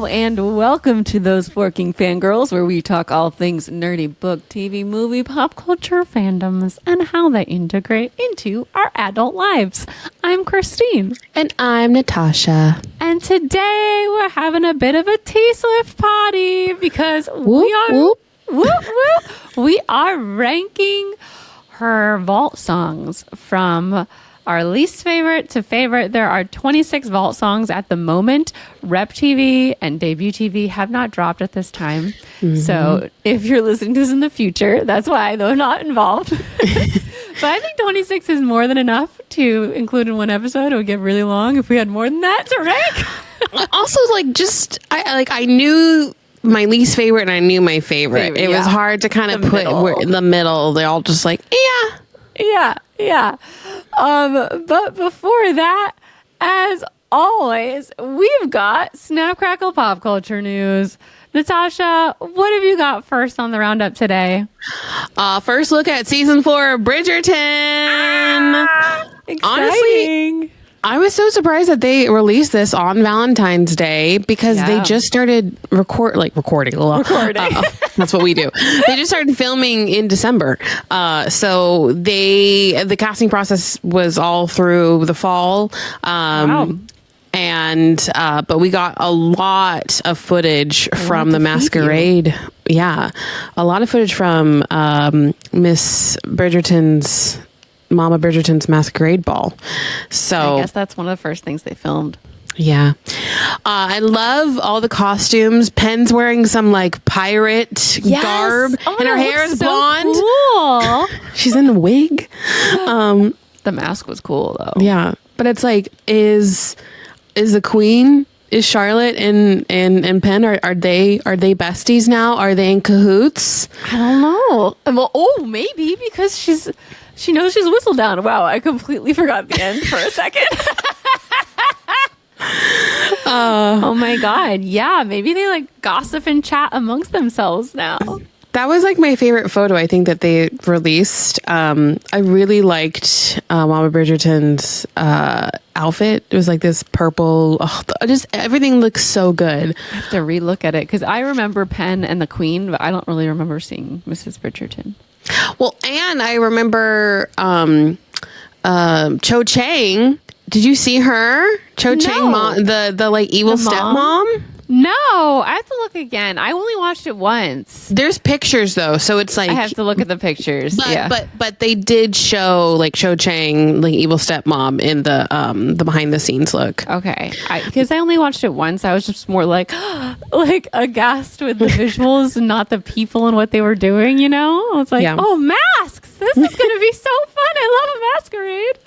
and welcome to Those Forking Fangirls, where we talk all things nerdy book, TV, movie, pop culture, fandoms, and how they integrate into our adult lives. I'm Christine. And I'm Natasha. And today we're having a bit of a T-Swift party because we are ranking her vault songs from our least favorite to favorite. There are 26 vault songs at the moment. Rep TV and Debut TV have not dropped at this time. Mm-hmm. So if you're listening to this in the future, that's why they're not involved. But I think 26 is more than enough to include in one episode. It would get really long if we had more than that to rank. Also, I knew my least favorite and I knew my favorite. It was hard to kind of put in the middle. They all just Yeah. But before that, as always, we've got Snap Crackle Pop Culture News. Natasha, what have you got first on the roundup today? First look at season 4 of Bridgerton. Exciting. Honestly, I was so surprised that they released this on Valentine's Day because they just started recording. That's what we do. They just started filming in December. So the casting process was all through the fall. Wow. But we got a lot of footage from the masquerade. Yeah. A lot of footage from Miss Bridgerton's Mama Bridgerton's masquerade ball. So I guess that's one of the first things they filmed. Yeah. I love all the costumes. Pen's wearing some like garb and her hair is blonde. Cool. She's in a wig. The mask was cool though. Yeah. But it's like, is the queen, is Charlotte and Penn, are they besties now? Are they in cahoots? I don't know. Well, maybe because she knows she's Whistledown. Wow, I completely forgot the end for a second. Oh my god. Yeah, maybe they like gossip and chat amongst themselves now. That was like my favorite photo I think that they released. I really liked Mama Bridgerton's outfit. It was like this purple. Just everything looks so good. I have to relook at it because I remember Penn and the Queen, but I don't really remember seeing Mrs. Bridgerton. Well, and I remember Cho Chang. Did you see her? Chang, the like evil stepmom? No, I have to look again. I only watched it once. There's pictures though, so it's like I have to look at the pictures. But they did show like Cho Chang, like evil stepmom, in the behind the scenes look. Okay, because I only watched it once. I was just more like aghast with the visuals and not the people and what they were doing. You know, I was like, oh, masks! This is going to be so fun. I love a masquerade.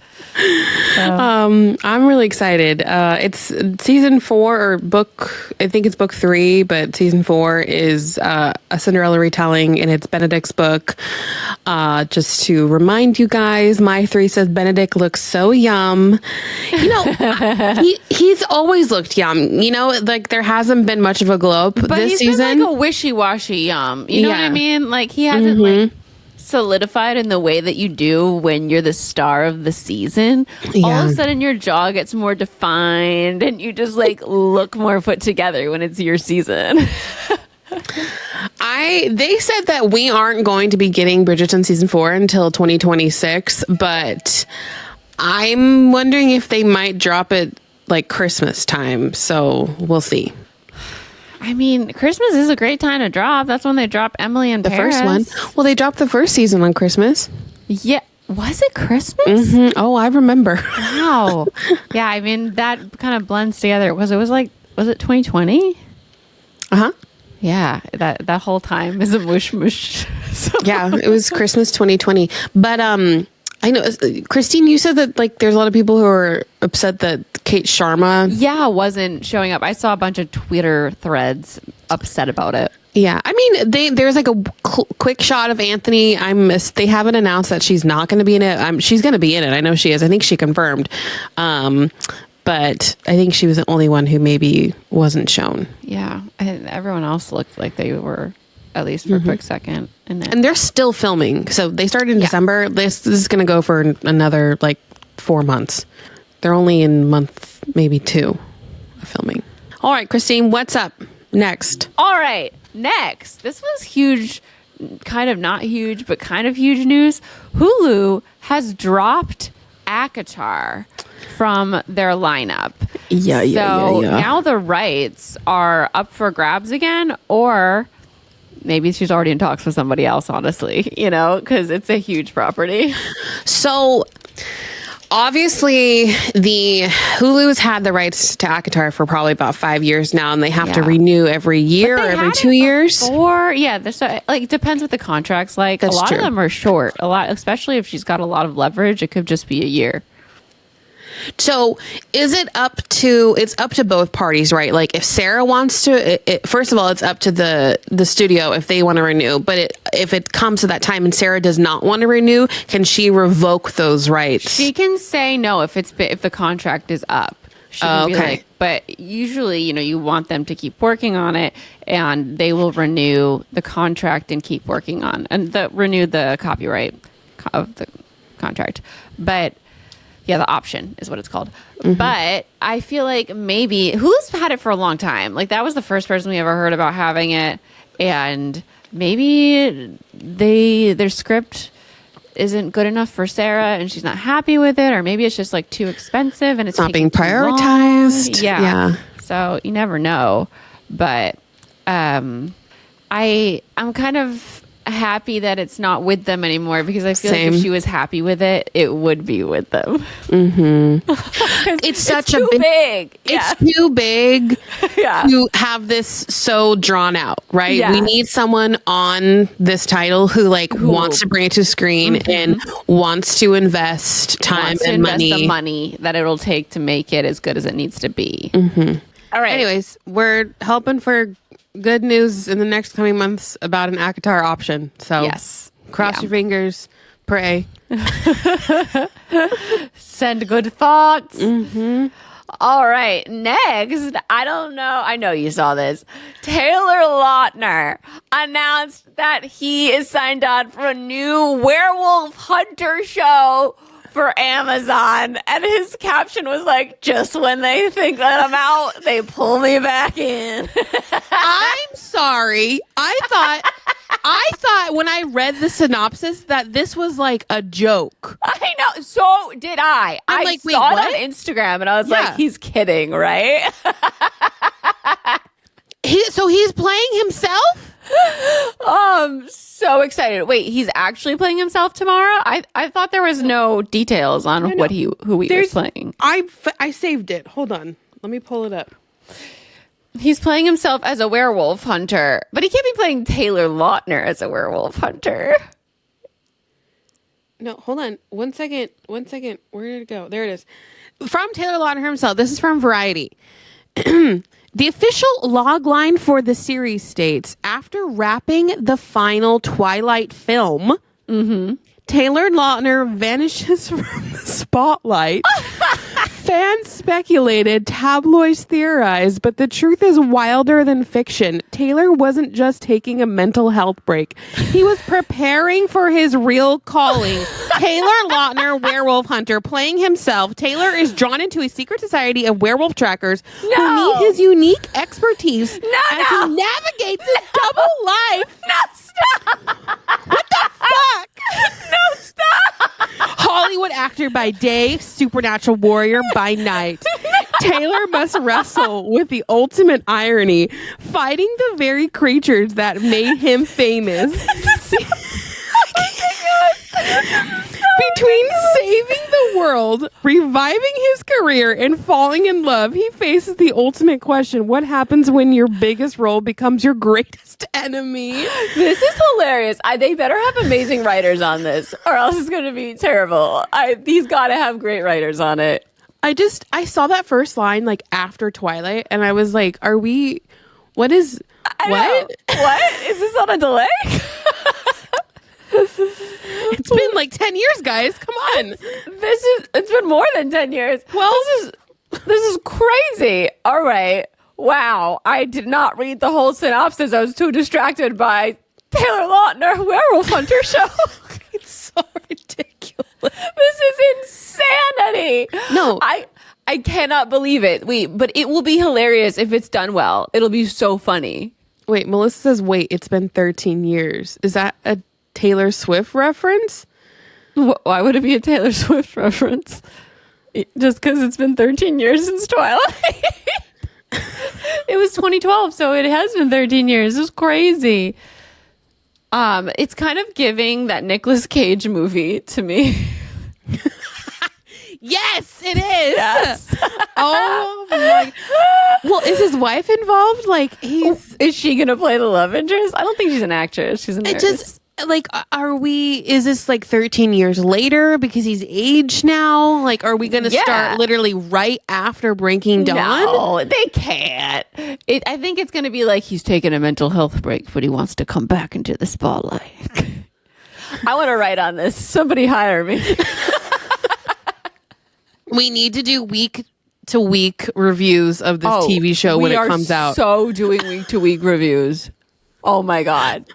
So. I'm really excited. It's season 4 or book. I think it's book 3, but season 4 is a Cinderella retelling, and it's Benedict's book. Just to remind you guys, my 3 says Benedict looks so yum. You know, he's always looked yum. You know, like there hasn't been much of a glow up this season. Been like a wishy-washy yum. You know what I mean? Like he hasn't like solidified in the way that you do when you're the star of the season. All of a sudden your jaw gets more defined and you just like look more put together when it's your season. They said that we aren't going to be getting Bridgerton season 4 until 2026, but I'm wondering if they might drop it like Christmas time, so we'll see. I mean, Christmas is a great time to drop. That's when they drop Emily in Paris. The first one. Well, they dropped the first season on Christmas. Yeah. Was it Christmas? Mm-hmm. Oh, I remember. Wow. Yeah, I mean, that kind of blends together. Was it 2020? Uh-huh. Yeah, that whole time is a mush. So. Yeah, it was Christmas 2020. But I know, Christine, you said that like there's a lot of people who are upset that Kate Sharma wasn't showing up. I saw a bunch of Twitter threads upset about it. Yeah, I mean, there's like a quick shot of Anthony. They haven't announced that she's not going to be in it. She's going to be in it. I know she is. I think she confirmed. But I think she was the only one who maybe wasn't shown. Yeah, and everyone else looked like they were, at least for a quick second. And they're still filming. So they started in December. This is going to go for another like 4 months. They're only in month maybe 2 of filming. All right, Christine, what's up next? All right, next. This was huge, kind of not huge, but kind of huge news. Hulu has dropped ACOTAR from their lineup. Yeah. Now the rights are up for grabs again, or maybe she's already in talks with somebody else, honestly, because it's a huge property. So obviously the Hulu's had the rights to ACOTAR for probably about 5 years now, and they have to renew every year or every 2 years. Or it depends what the contract's like. That's a lot true. of them are short. A lot, especially if she's got a lot of leverage, it could just be a year. So is it it's up to both parties, right? Like if Sarah wants to, first of all, it's up to the studio if they want to renew. But if it comes to that time and Sarah does not want to renew, can she revoke those rights? She can say no if the contract is up. She can be like, but usually, you want them to keep working on it, and they will renew the contract and keep working on renew the copyright of the contract. But yeah, the option is what it's called. Mm-hmm. But I feel like maybe Hulu's had it for a long time. Like that was the first person we ever heard about having it, and maybe their script isn't good enough for Sarah and she's not happy with it, or maybe it's just like too expensive and it's not being prioritized. Yeah. So you never know. But I'm kind of happy that it's not with them anymore, because I feel like if she was happy with it, it would be with them. Mm-hmm. It's too big. Yeah. It's too big to have this so drawn out, right? Yeah. We need someone on this title who wants to bring it to screen and wants to invest time and money. The money that it'll take to make it as good as it needs to be. Mm-hmm. All right. Anyways, we're hoping for good news in the next coming months about an ACOTAR option. So yes, cross your fingers, pray, send good thoughts. Mm-hmm. All right, next, I don't know. I know you saw this. Taylor Lautner announced that he is signed on for a new Werewolf Hunter show for Amazon, and his caption was like, just when they think that I'm out, they pull me back in. I'm sorry. I thought when I read the synopsis that this was like a joke. I know. So did I. I saw it on Instagram and I was like, he's kidding, right? So he's playing himself? So excited. Wait, he's actually playing himself tomorrow? I thought there was no details on who he was playing. I saved it. Hold on. Let me pull it up. He's playing himself as a werewolf hunter, but he can't be playing Taylor Lautner as a werewolf hunter. No, hold on. One second. Where did it go? There it is. From Taylor Lautner himself. This is from Variety. The official log line for the series states, after wrapping the final Twilight film, Taylor Lautner vanishes from the spotlight. Fans speculated, tabloids theorized, but the truth is wilder than fiction. Taylor wasn't just taking a mental health break. He was preparing for his real calling. Taylor Lautner, werewolf hunter, playing himself. Taylor is drawn into a secret society of werewolf trackers who need his unique expertise as he navigates his double life. No, stop! What the fuck? No, stop! Hollywood actor by day, supernatural warrior by night. Taylor must wrestle with the ultimate irony, fighting the very creatures that made him famous. Between saving the world, reviving his career, and falling in love, he faces the ultimate question: what happens when your biggest role becomes your greatest enemy? This is hilarious. They better have amazing writers on this, or else it's going to be terrible. He's got to have great writers on it. I saw that first line after Twilight, and I was like, what? What? Is this on a delay? It's been 10 years, guys. Come on. It's been more than 10 years. Well, this is crazy. All right. Wow. I did not read the whole synopsis. I was too distracted by Taylor Lautner, Werewolf Hunter show. It's so ridiculous. This is insanity. No. I cannot believe it. But it will be hilarious if it's done well. It'll be so funny. Wait, Melissa says, wait, it's been 13 years. Is that a Taylor Swift reference? Why would it be a Taylor Swift reference? Just because it's been 13 years since Twilight. It was 2012, so it has been 13 years. It's crazy. It's kind of giving that Nicolas Cage movie to me. Yes, it is. Yes. Oh my. Well, is his wife involved? Like, is she gonna play the love interest? I don't think she's an actress. She's a nurse. It just like, is this like 13 years later because he's aged now? Like, are we gonna start literally right after Breaking Dawn? No, they can't. I think it's gonna be like he's taking a mental health break, but he wants to come back into the spotlight. I want to write on this. Somebody hire me. We need to do week to week reviews of this TV show when it comes out. So doing week to week reviews. Oh my God.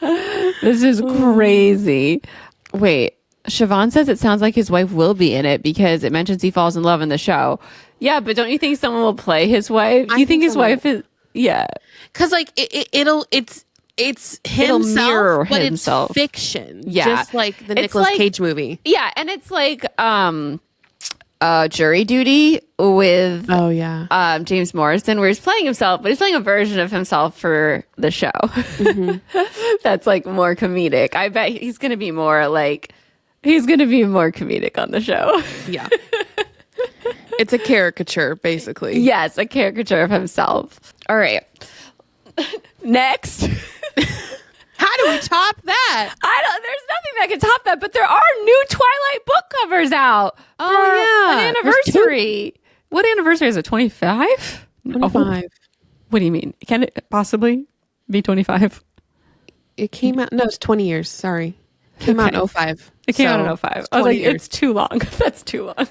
This is crazy. Wait, Siobhan says it sounds like his wife will be in it because it mentions he falls in love in the show. Yeah, but don't you think someone will play his wife? Do you think his wife is? Yeah. Because like it's himself, but himself. It's fiction. Yeah. Just like the Nicolas Cage movie. Yeah, and it's like Jury Duty with James Morrison, where he's playing himself, but he's playing a version of himself for the show. Mm-hmm. That's like more comedic. I bet he's gonna be more comedic on the show. Yeah. It's a caricature, basically. Yes, a caricature of himself. All right. Next. How do we top that? There's nothing that can top that, but there are new Twilight book covers out. Oh, an anniversary. What anniversary is it? 25? 25. Oh, what do you mean? Can it possibly be 25? It came out. No, it's 20 years. Sorry. Came out in 05. It came out in 05. I was like, it's too long. That's too long.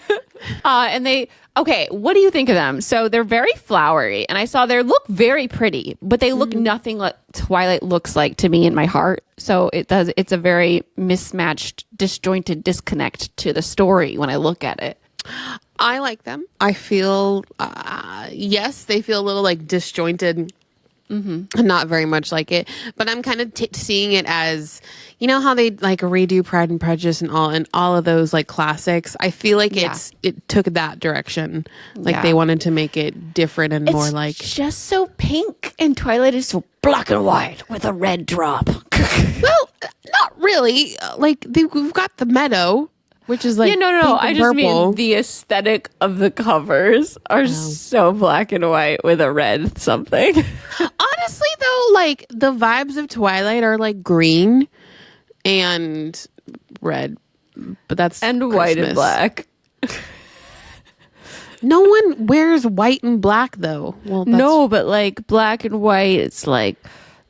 What do you think of them? So they're very flowery, and I saw they look very pretty, but they look nothing like Twilight looks like to me in my heart. So it's a very mismatched, disjointed disconnect to the story when I look at it. I like them. I feel, yes, they feel a little like disjointed. Mm-hmm. Not very much like it, but I'm kind of seeing it as, you know how they like redo Pride and Prejudice and all of those like classics. I feel like it took that direction. Like they wanted to make it different and more like just so pink, and Twilight is so black and white with a red drop. Well, not really. Like we've got the meadow, which is like no. I just mean the aesthetic of the covers are so black and white with a red something. Honestly, though, like the vibes of Twilight are like green and red, but that's and Christmas. White and black. No one wears white and black though. Well, no, but like black and white, it's like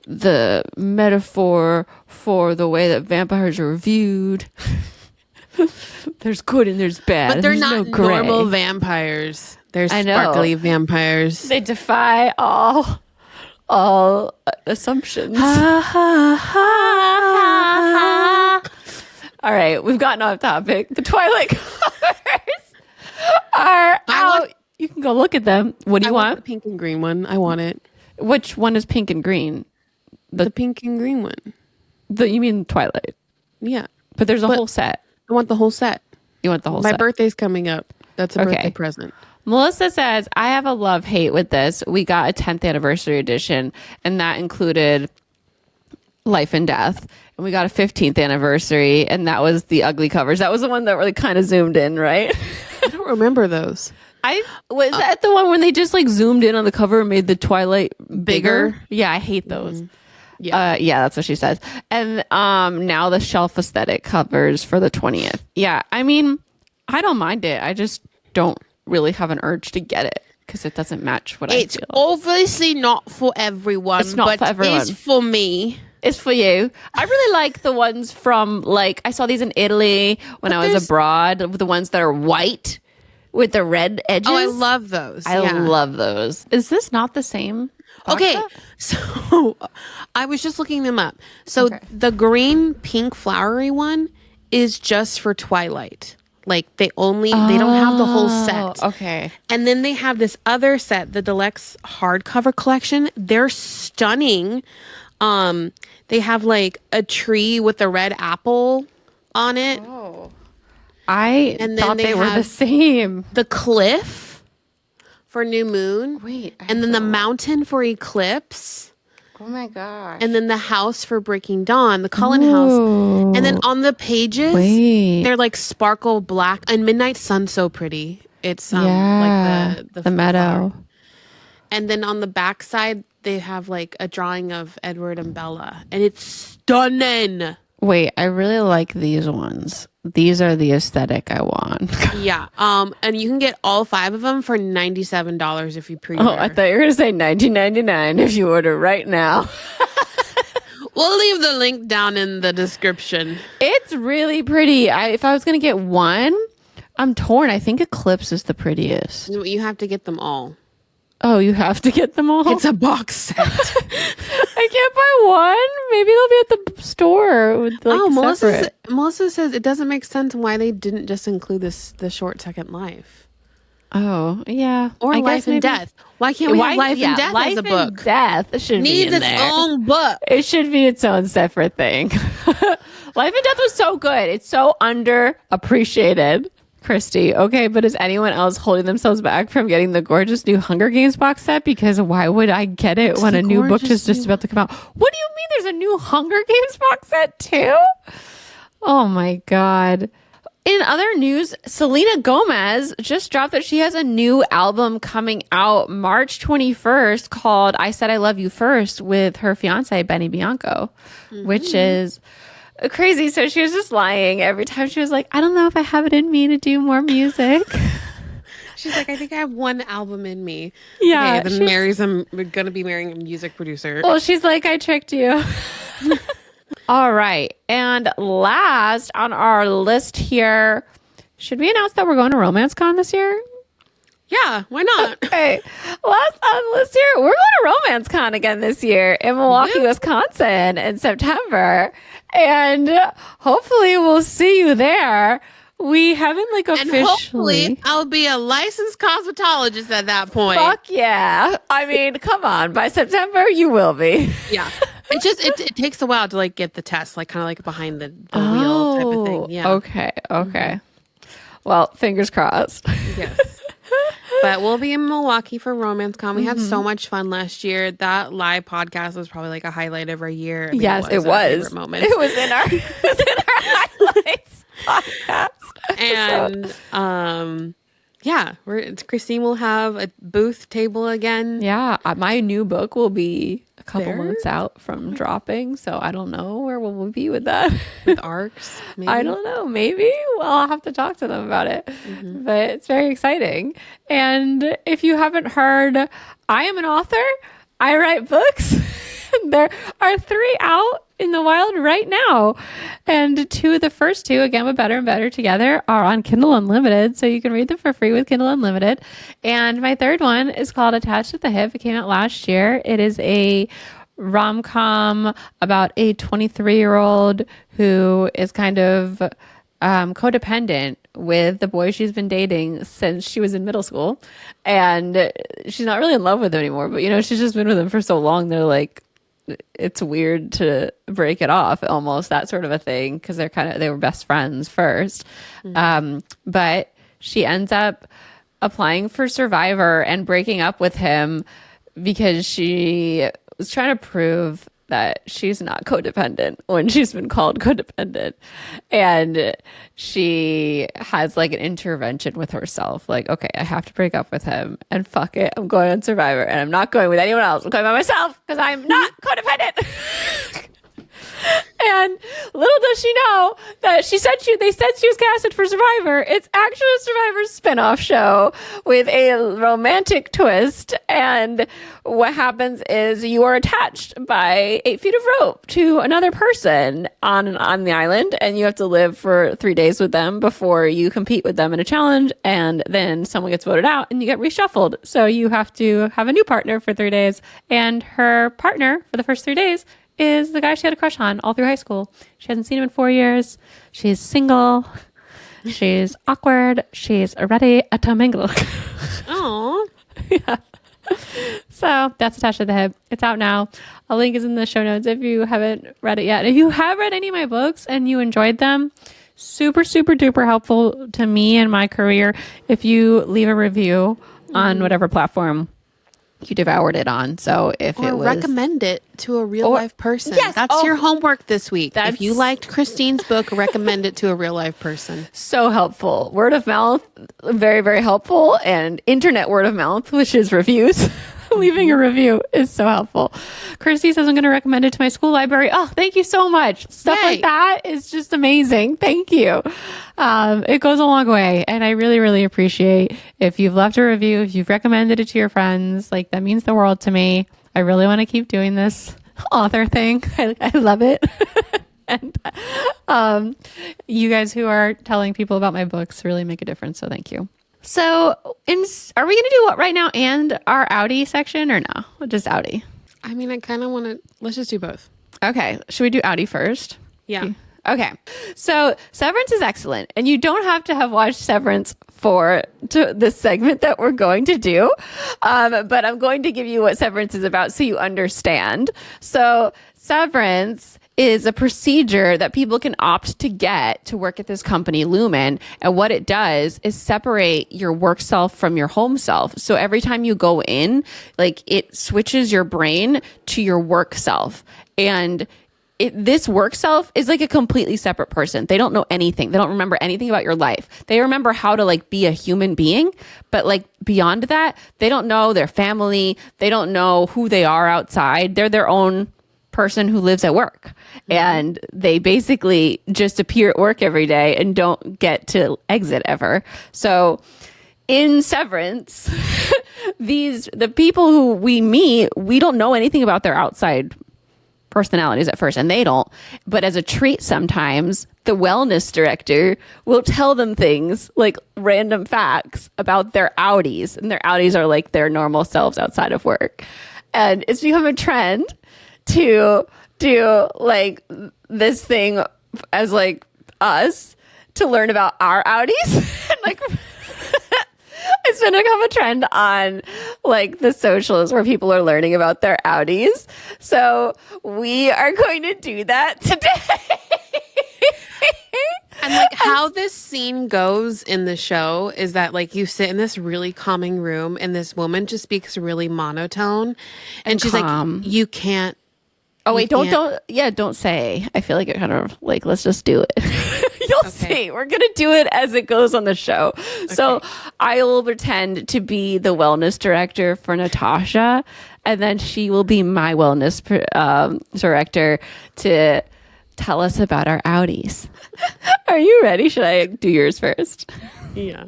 the metaphor for the way that vampires are viewed. There's good and there's bad. But they're not normal vampires. They're sparkly vampires. They defy all assumptions. All right, we've gotten off topic. The Twilight covers are out. You can go look at them. What do you want? The pink and green one. I want it. Which one is pink and green? The pink and green one. You mean Twilight? Yeah. But there's a whole set. I want the whole set. You want the whole set? My birthday's coming up. That's a birthday present. Melissa says, I have a love-hate with this. We got a 10th anniversary edition, and that included Life and Death. And we got a 15th anniversary, and that was the ugly covers. That was the one that really kind of zoomed in, right? I don't remember those. Was that the one when they just like zoomed in on the cover and made the Twilight bigger? Yeah, I hate those. Mm-hmm. Yeah, that's what she says. And now the shelf aesthetic covers for the 20th. Yeah, I mean, I don't mind it. I just don't really have an urge to get it because it doesn't match what I feel. It's obviously not for everyone. It's not for everyone. It's for me. It's for you. I really like the ones from like I saw these in Italy when I was abroad. The ones that are white with the red edges. Oh, I love those. I love those. Is this not the same? Okay, so I was just looking them up. So the green pink flowery one is just for Twilight. Like they don't have the whole set. Okay. And then they have this other set, the deluxe hardcover collection. They're stunning. They have like a tree with a red apple on it. Oh. I thought they were the same. The cliff for New Moon. Wait. And then the mountain for Eclipse. Oh my gosh. And then the house for Breaking Dawn, the Cullen house. And then on the pages, they're like sparkle black. And Midnight Sun's so pretty. It's like the meadow. flower. And then on the back side, they have like a drawing of Edward and Bella. And it's stunning. Wait, I really like these ones. These are the aesthetic I want. Yeah. And you can get all 5 of them for $97 if you pre-order. Oh, I thought you were going to say $19.99 if you order right now. We'll leave the link down in the description. It's really pretty. If I was going to get one, I'm torn. I think Eclipse is the prettiest. You have to get them all. Oh, you have to get them all? It's a box set. I can't buy one. Maybe they'll be at the store with like Melissa says it doesn't make sense why they didn't just include the short Second Life. Oh, yeah. Or Life and Death. Why can't we have Life and Death as a book? Life and Death should be in its own book. It should be its own separate thing. Life and Death was so good. It's so underappreciated. Christy, okay, but is anyone else holding themselves back from getting the gorgeous new Hunger Games box set? Because why would I get it when a new book is just about to come out? What do you mean there's a new Hunger Games box set too? Oh my God. In other news, Selena Gomez just dropped that she has a new album coming out March 21st called I Said I Love You First with her fiance, Benny Bianco, which is crazy. So she was just lying every time. She was like, I don't know if I have it in me to do more music. She's like, I think I have one album in me. Yeah. Okay, then we're going to be marrying a music producer. Well, she's like, I tricked you. All right. And last on our list here, should we announce that we're going to Romance Con this year? Yeah, why not? Okay. Last on the list here, we're going to Romance Con again this year in Milwaukee, Wisconsin in September. And hopefully we'll see you there. We haven't officially. And hopefully I'll be a licensed cosmetologist at that point. Fuck yeah. I mean, come on. By September, you will be. Yeah. It's just, it takes a while to get the test, kind of behind the wheel type of thing. Yeah. Okay. Well, fingers crossed. Yes. But we'll be in Milwaukee for Romance Con. We had so much fun last year. That live podcast was probably a highlight of our year. Yes, it was. It was in our highlights podcast. And yeah, Christine will have a booth table again. Yeah, my new book will be a couple months out from dropping, so I don't know where we'll be with that. With ARCs, maybe? I don't know. Maybe. Well, I'll have to talk to them about it. But it's very exciting. And if you haven't heard, I am an author. I write books. There are 3 out in the wild right now. And the first two, again, with Better and Better Together, are on Kindle Unlimited. So you can read them for free with Kindle Unlimited. And my third one is called Attached at the Hip. It came out last year. It is a rom-com about a 23-year-old who is kind of codependent with the boy she's been dating since she was in middle school. And she's not really in love with him anymore. But, she's just been with him for so long. They're like, it's weird to break it off, almost that sort of a thing, because they were best friends first. But she ends up applying for Survivor and breaking up with him because she was trying to prove that she's not codependent when she's been called codependent. And she has an intervention with herself. Okay, I have to break up with him and fuck it. I'm going on Survivor and I'm not going with anyone else. I'm going by myself because I'm not codependent. And little does she know that they said she was casted for Survivor. It's actually a Survivor spinoff show with a romantic twist. And what happens is you are attached by 8 feet of rope to another person on the island, and you have to live for 3 days with them before you compete with them in a challenge. And then someone gets voted out and you get reshuffled. So you have to have a new partner for 3 days. And her partner for the first 3 days is the guy she had a crush on all through high school. She hasn't seen him in 4 years. She's single. She's awkward. She's ready to mingle. Aww. Yeah. So that's Natasha the Hip. It's out now. A link is in the show notes if you haven't read it yet. If you have read any of my books and you enjoyed them, super, super duper helpful to me and my career if you leave a review on whatever platform you devoured it on. So if it was... recommend it to a real life person. Yes. That's your homework this week. That's... If you liked Christine's book, recommend it to a real life person. So helpful. Word of mouth, very, very helpful. And internet word of mouth, which is reviews. Leaving a review is so helpful. Kirsty says I'm going to recommend it to my school library. Oh, thank you so much. Stuff like that is just amazing. Thank you. It goes a long way. And I really, really appreciate if you've left a review, if you've recommended it to your friends. Like, that means the world to me. I really want to keep doing this author thing. I love it. And you guys who are telling people about my books really make a difference. So thank you. So are we going to do what right now and our Audi section or no? Just Audi? I mean, I kind of want to, let's just do both. Okay. Should we do Audi first? Yeah. Okay. So Severance is excellent. And you don't have to have watched Severance for this segment that we're going to do. But I'm going to give you what Severance is about so you understand. So Severance is a procedure that people can opt to get to work at this company, Lumen. And what it does is separate your work self from your home self. So every time you go in, like, it switches your brain to your work self. And this work self is like a completely separate person. They don't know anything. They don't remember anything about your life. They remember how to like be a human being, but like beyond that, they don't know their family. They don't know who they are outside. They're their own person who lives at work, and they basically just appear at work every day and don't get to exit ever. So in Severance, the people who we meet, we don't know anything about their outside personalities at first, and they don't. But as a treat, sometimes the wellness director will tell them things like random facts about their outies, and their outies are like their normal selves outside of work. And it's become a trend to do like this thing as like us to learn about our outies. And like it's been become a trend on like the socials where people are learning about their outies. So we are going to do that today. And like how this scene goes in the show is that like you sit in this really calming room and this woman just speaks really monotone and she's calm. Like, you can't. Oh wait, don't say. I feel like it kind of like, let's just do it. You'll see. We're going to do it as it goes on the show. Okay. So I will pretend to be the wellness director for Natasha, and then she will be my wellness director to tell us about our outies. Are you ready? Should I do yours first? Yeah.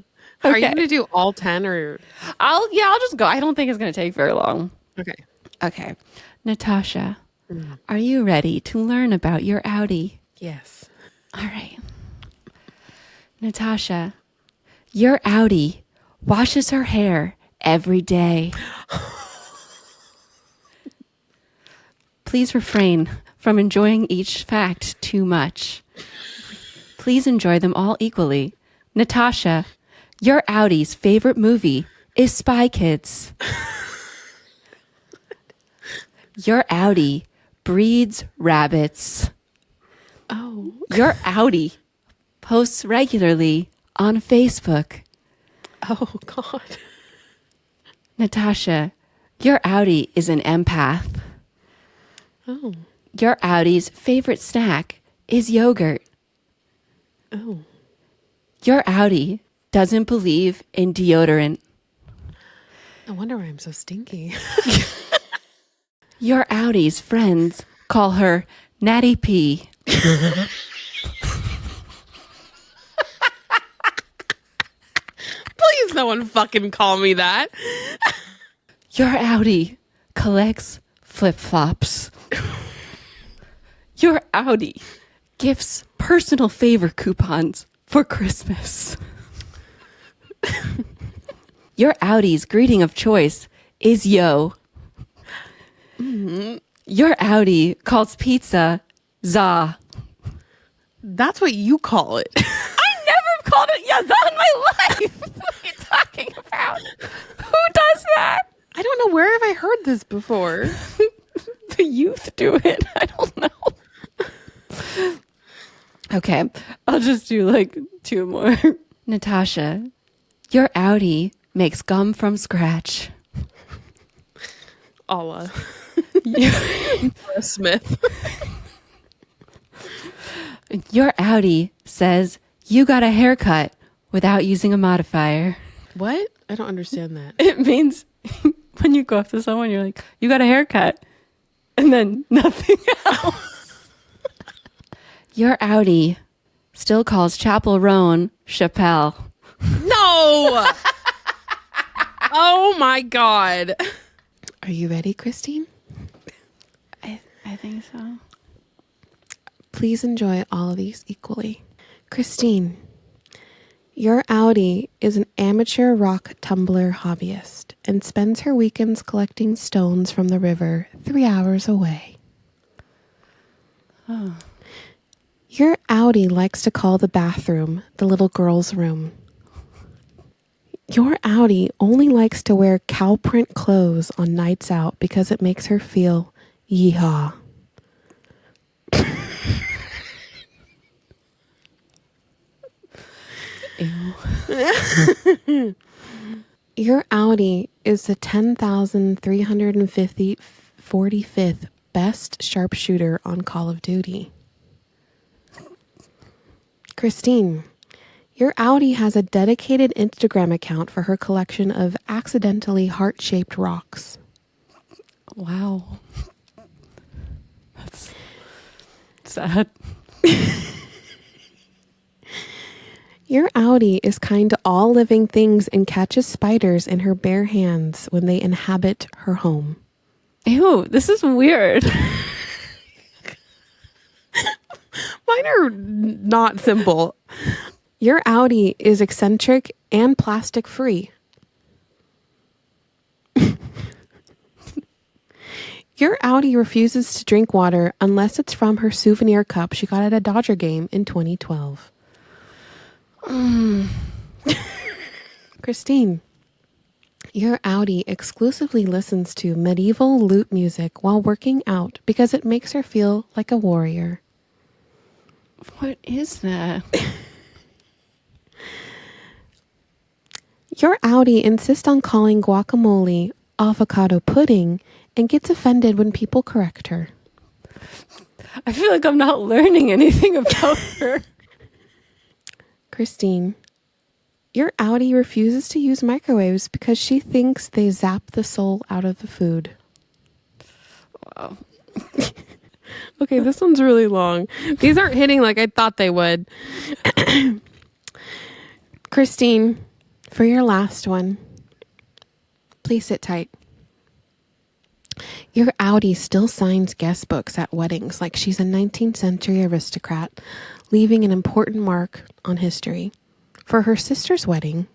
Okay. Are you going to do all 10 or? I'll just go. I don't think it's going to take very long. Okay. Natasha, are you ready to learn about your outie? Yes. All right. Natasha, your outie washes her hair every day. Please refrain from enjoying each fact too much. Please enjoy them all equally. Natasha, your outie's favorite movie is Spy Kids. Your outie breeds rabbits. Oh. Your outie posts regularly on Facebook. Oh, God. Natasha, your outie is an empath. Oh. Your outie's favorite snack is yogurt. Oh. Your outie doesn't believe in deodorant. I wonder why I'm so stinky. Your outie's friends call her Natty P. Please, no one fucking call me that. Your outie collects flip-flops. Your outie gifts personal favor coupons for Christmas. Your outie's greeting of choice is yo. Mm-hmm. Your Audi calls pizza za. That's what you call it. I never called it yaza in my life. What are you talking about? Who does that? I don't know. Where have I heard this before? The youth do it. I don't know. Okay, I'll just do like 2 more. Natasha, your Audi makes gum from scratch. Allah. Smith. Your Audi says you got a haircut without using a modifier. What? I don't understand that. It means when you go up to someone, you're like, you got a haircut, and then nothing else. Your Audi still calls Chapel Roan Chappelle. No! Oh my God. Are you ready, Christine? I think so. Please enjoy all of these equally. Christine, your Audi is an amateur rock tumbler hobbyist and spends her weekends collecting stones from the river 3 hours away. Oh. Your Audi likes to call the bathroom the little girl's room. Your Audi only likes to wear cow print clothes on nights out because it makes her feel yeehaw. Ew. Your Audi is the 10,345th best sharpshooter on Call of Duty. Christine, your Audi has a dedicated Instagram account for her collection of accidentally heart-shaped rocks. Wow. That's sad. Your Audi is kind to all living things and catches spiders in her bare hands when they inhabit her home. Ew, this is weird. Mine are not simple. Your Audi is eccentric and plastic free. Your Audi refuses to drink water unless it's from her souvenir cup she got at a Dodger game in 2012. Christine, your Audi exclusively listens to medieval lute music while working out because it makes her feel like a warrior. What is that? Your Audi insists on calling guacamole avocado pudding and gets offended when people correct her. I feel like I'm not learning anything about her. Christine, your Audi refuses to use microwaves because she thinks they zap the soul out of the food. Wow. Okay, this one's really long. These aren't hitting like I thought they would. Christine, for your last one, please sit tight. Your Audi still signs guest books at weddings like she's a 19th century aristocrat, leaving an important mark on history. For her sister's wedding,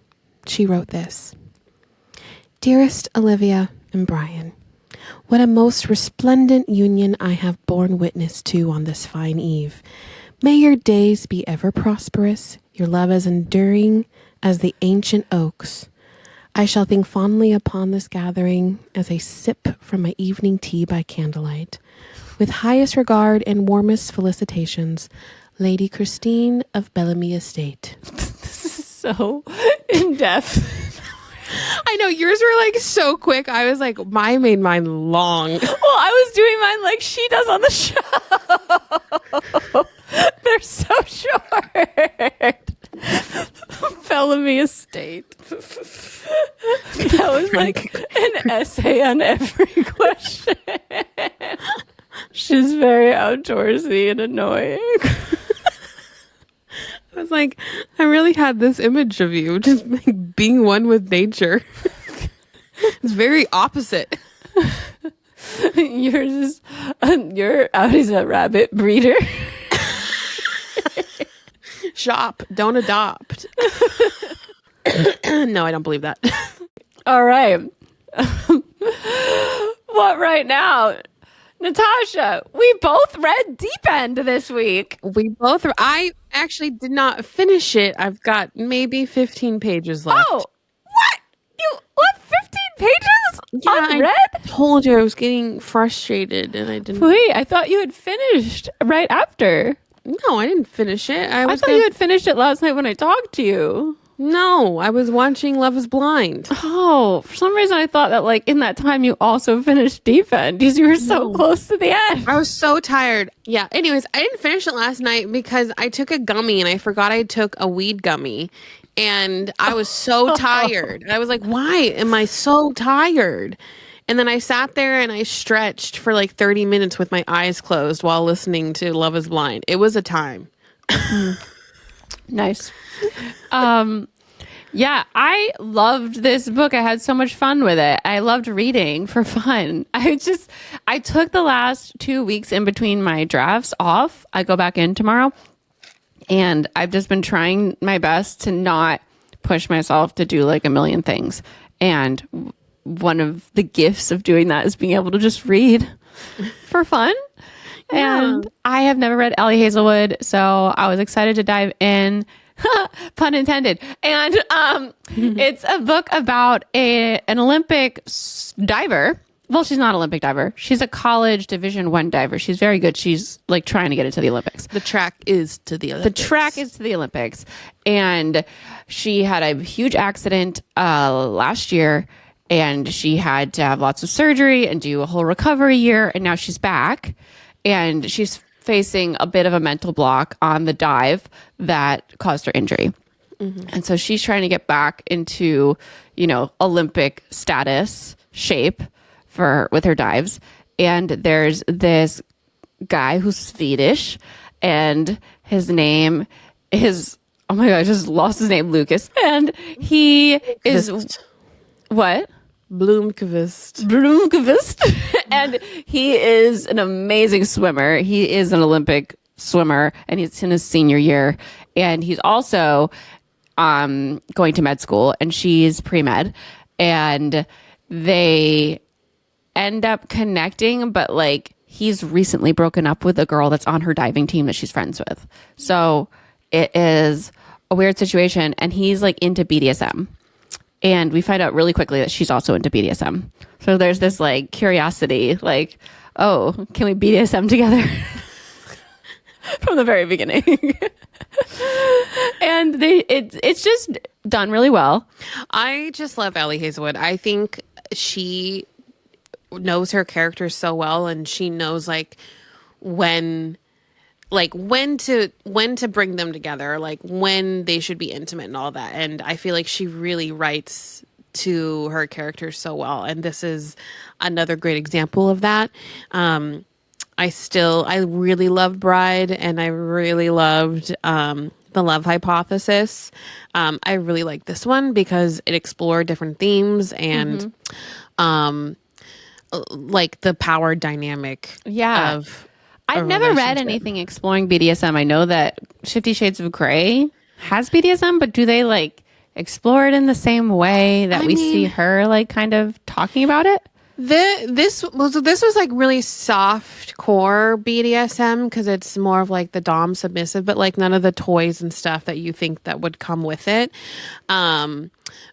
she wrote this. Dearest Olivia and Brian, what a most resplendent union I have borne witness to on this fine eve. May your days be ever prosperous, your love as enduring as the ancient oaks. I shall think fondly upon this gathering as I sip from my evening tea by candlelight. With highest regard and warmest felicitations, Lady Christine of Bellamy Estate. This is so in-depth. I know, yours were like so quick. I was like, mine made mine long. Well, I was doing mine like she does on the show. They're so short. Bellamy Estate. That was like an essay on every question. She's very outdoorsy and annoying. I was like, I really had this image of you just like being one with nature. It's very opposite. Yours is, your Audi's a rabbit breeder. Shop, don't adopt. No, I don't believe that. All right. What right now? Natasha, we both read Deep End this week. I actually did not finish it. I've got maybe 15 pages left. Oh, what? You left 15 pages unread? I told you I was getting frustrated and I didn't. Wait, I thought you had finished right after. No, I didn't finish it. I thought you had finished it last night when I talked to you. No, I was watching Love is Blind. Oh, for some reason I thought that like in that time you also finished Deep End because you were so close to the end. I was so tired. Yeah. Anyways, I didn't finish it last night because I took a gummy and I forgot I took a weed gummy. And I was so tired. I was like, why am I so tired? And then I sat there and I stretched for like 30 minutes with my eyes closed while listening to Love is Blind. It was a time. Nice. Yeah, I loved this book. I had so much fun with it. I loved reading for fun. I took the last 2 weeks in between my drafts off. I go back in tomorrow. And I've just been trying my best to not push myself to do like a million things. And one of the gifts of doing that is being able to just read for fun. Yeah. And I have never read Ellie Hazelwood, so I was excited to dive in. Pun intended. And it's a book about an Olympic diver. Well, she's not an Olympic diver. She's a college Division I diver. She's very good. She's like trying to get into the Olympics. The track is to the Olympics. And she had a huge accident last year, and she had to have lots of surgery and do a whole recovery year. And now she's back, and she's facing a bit of a mental block on the dive that caused her injury. Mm-hmm. And so she's trying to get back into, Olympic status shape with her dives. And there's this guy who's Swedish, and his name is, oh my God, I just lost his name, Lucas. And he is what? Blomqvist. And he is an amazing swimmer. He is an Olympic swimmer, and he's in his senior year. And he's also going to med school, and she's pre-med. And they end up connecting, but like he's recently broken up with a girl that's on her diving team that she's friends with. So it is a weird situation, and he's like into BDSM. And we find out really quickly that she's also into BDSM. So there's this like curiosity, like, oh, can we BDSM together? From the very beginning. And it's just done really well. I just love Ellie Hazelwood. I think she knows her character so well, and she knows when to bring them together, like when they should be intimate and all that. And I feel like she really writes to her character so well, and this is another great example of that. I really loved Bride, and I really loved The Love Hypothesis. I really like this one because it explored different themes and like the power dynamic of I've never read anything exploring BDSM. I know that 50 Shades of Grey has BDSM, but do they like explore it in the same way that we see her like kind of talking about it? This was like really soft core BDSM because it's more of like the dom submissive, but like none of the toys and stuff that you think that would come with it.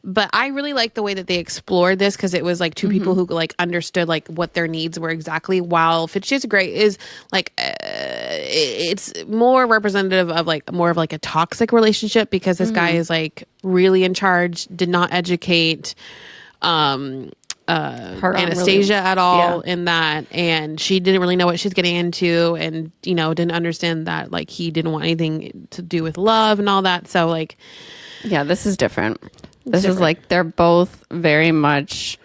But I really like the way that they explored this because it was like two people who like understood like what their needs were exactly. While 50 Shades of Grey is like it's more representative of like more of like a toxic relationship because this guy is like really in charge, did not educate Anastasia at all in that, and she didn't really know what she's getting into, and didn't understand that like he didn't want anything to do with love and all that. So like this is different. This is like they're both very much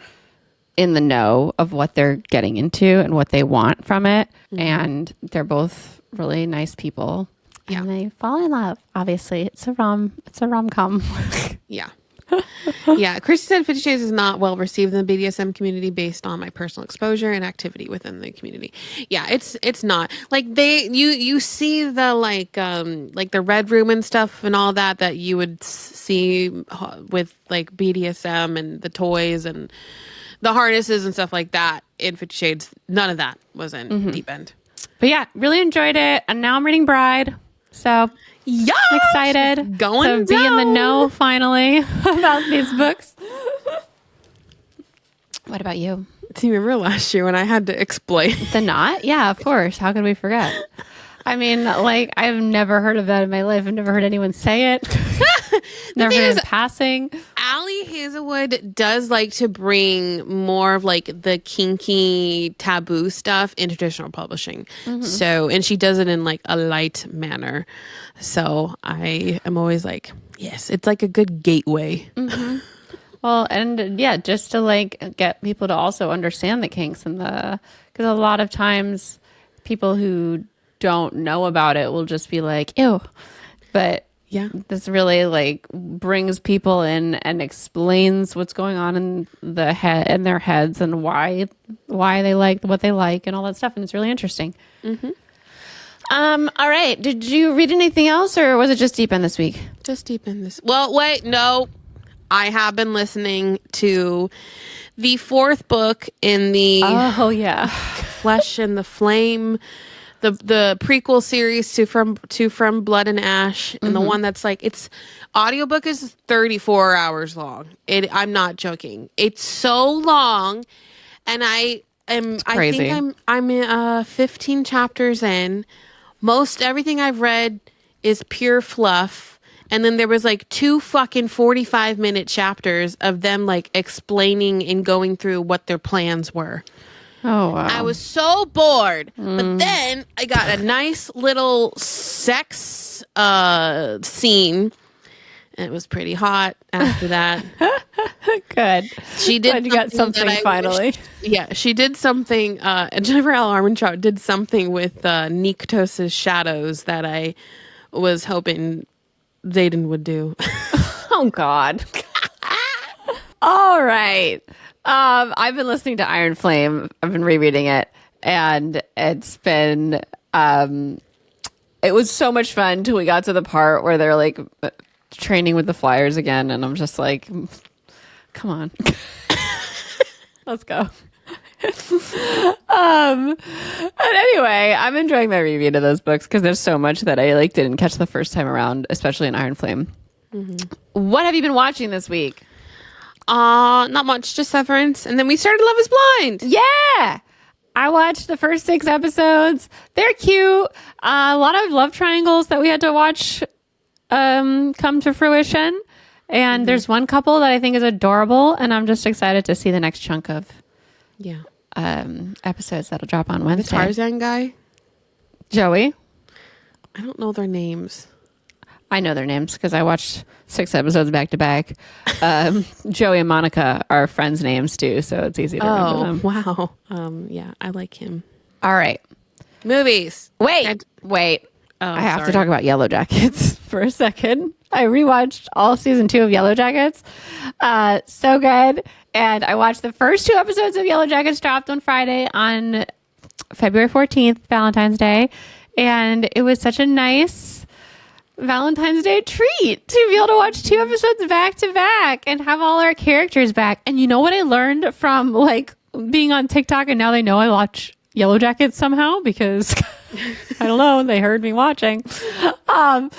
in the know of what they're getting into and what they want from it, and they're both really nice people. And they fall in love. Obviously, it's a rom-com. Yeah. Christy said 50 Shades is not well received in the BDSM community based on my personal exposure and activity within the community. Yeah, it's not. Like you see the like the Red Room and stuff and all that you would see with like BDSM and the toys and the harnesses and stuff like that in 50 Shades, none of that was in Deep End. But yeah, really enjoyed it. And now I'm reading Bride. So yeah, I'm excited to be in the know finally about these books. What about you? Do you remember last year when I had to explain The Knot? Yeah, of course. How could we forget? I mean, like, I've never heard of that in my life. I've never heard anyone say it. Never heard it in passing. Allie Hazelwood does like to bring more of like the kinky taboo stuff in traditional publishing. So, and she does it in like a light manner. So I am always like, yes, it's like a good gateway. Well, and yeah, just to like get people to also understand the kinks and because a lot of times people who don't know about it will just be like, ew. But yeah, this really like brings people in and explains what's going on in their heads and why they like what they like and all that stuff. And it's really interesting. All right. Did you read anything else or was it just Deep End this week? Just Deep End this. Well, wait, no. I have been listening to the 4th book in the Flesh and the Flame, the prequel series to From Blood and Ash, and the one that's like, its audiobook is 34 hours long. I'm not joking. It's so long, and I think I'm 15 chapters in. Most everything I've read is pure fluff. And then there was like 2 fucking 45-minute chapters of them like explaining and going through what their plans were. Oh, wow. I was so bored. But then I got a nice little sex scene. And it was pretty hot after that. Good. She did. Glad you got something finally. She did something. And Jennifer L. Armentrout did something with Niktos' shadows that I was hoping Zayden would do. Oh God. All right. I've been listening to Iron Flame. I've been rereading it, and it's been it was so much fun till we got to the part where they're like training with the Flyers again, and I'm just like, come on. Let's go. And anyway, I'm enjoying my reread of those books because there's so much that I like didn't catch the first time around, especially in Iron Flame. What have you been watching this week? Not much, just Severance, and then we started Love Is Blind. Yeah, I watched the first 6 episodes. They're cute. A lot of love triangles that we had to watch come to fruition, and there's one couple that I think is adorable, and I'm just excited to see the next chunk of episodes that'll drop on Wednesday. The Tarzan guy, Joey. I don't know their names. I know their names because I watched 6 episodes back to back. Joey and Monica are friends' names too, so it's easy to remember them. Wow. Yeah, I like him. All right. Movies. Wait. Oh, I have to talk about Yellow Jackets for a second. I rewatched all season 2 of Yellow Jackets. So good. And I watched the first 2 episodes of Yellow Jackets, dropped on Friday on February 14th, Valentine's Day. And it was such a nice Valentine's Day treat to be able to watch 2 episodes back to back and have all our characters back. And you know what I learned from like being on TikTok, and now they know I watch Yellow Jackets somehow because I don't know, they heard me watching. The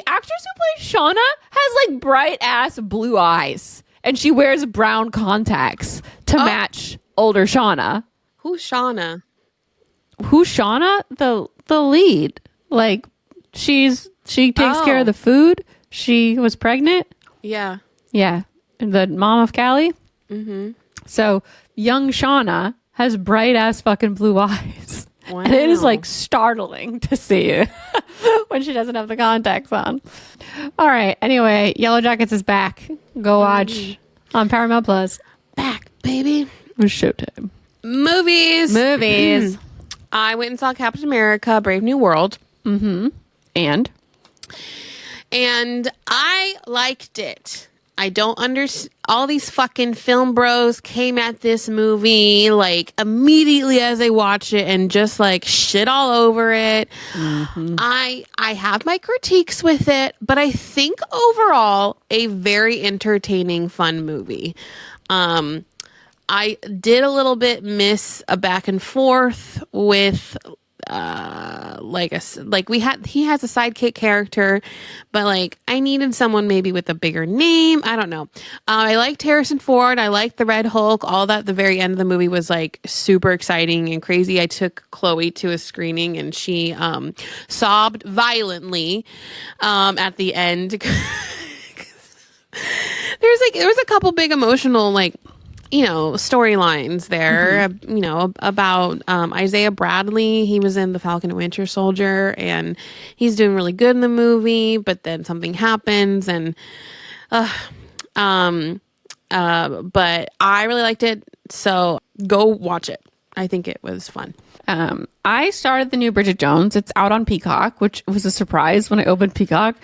actress who plays Shauna has like bright ass blue eyes, and she wears brown contacts to match older Shauna. Who's Shauna? Who's Shauna? The lead. Like she takes care of the food. She was pregnant. Yeah. Yeah. The mom of Callie. So young Shauna has bright ass fucking blue eyes. Wow. And it is like startling to see when she doesn't have the contacts on. All right. Anyway, Yellow Jackets is back. Go watch on Paramount Plus. Back, baby. It was showtime. Movies. I went and saw Captain America: Brave New World. And I liked it. I don't understand. All these fucking film bros came at this movie like immediately as they watched it and just like shit all over it. I have my critiques with it, but I think overall a very entertaining, fun movie. I did a little bit miss a back and forth with he has a sidekick character, but like I needed someone maybe with a bigger name. I don't know. I liked Harrison Ford. I liked the Red Hulk. All that at the very end of the movie was like super exciting and crazy. I took Chloe to a screening and she sobbed violently at the end. There was a couple big emotional storylines there, about Isaiah Bradley. He was in The Falcon and Winter Soldier and he's doing really good in the movie, but then something happens and, but I really liked it. So go watch it. I think it was fun. I started the new Bridget Jones. It's out on Peacock, which was a surprise when I opened Peacock.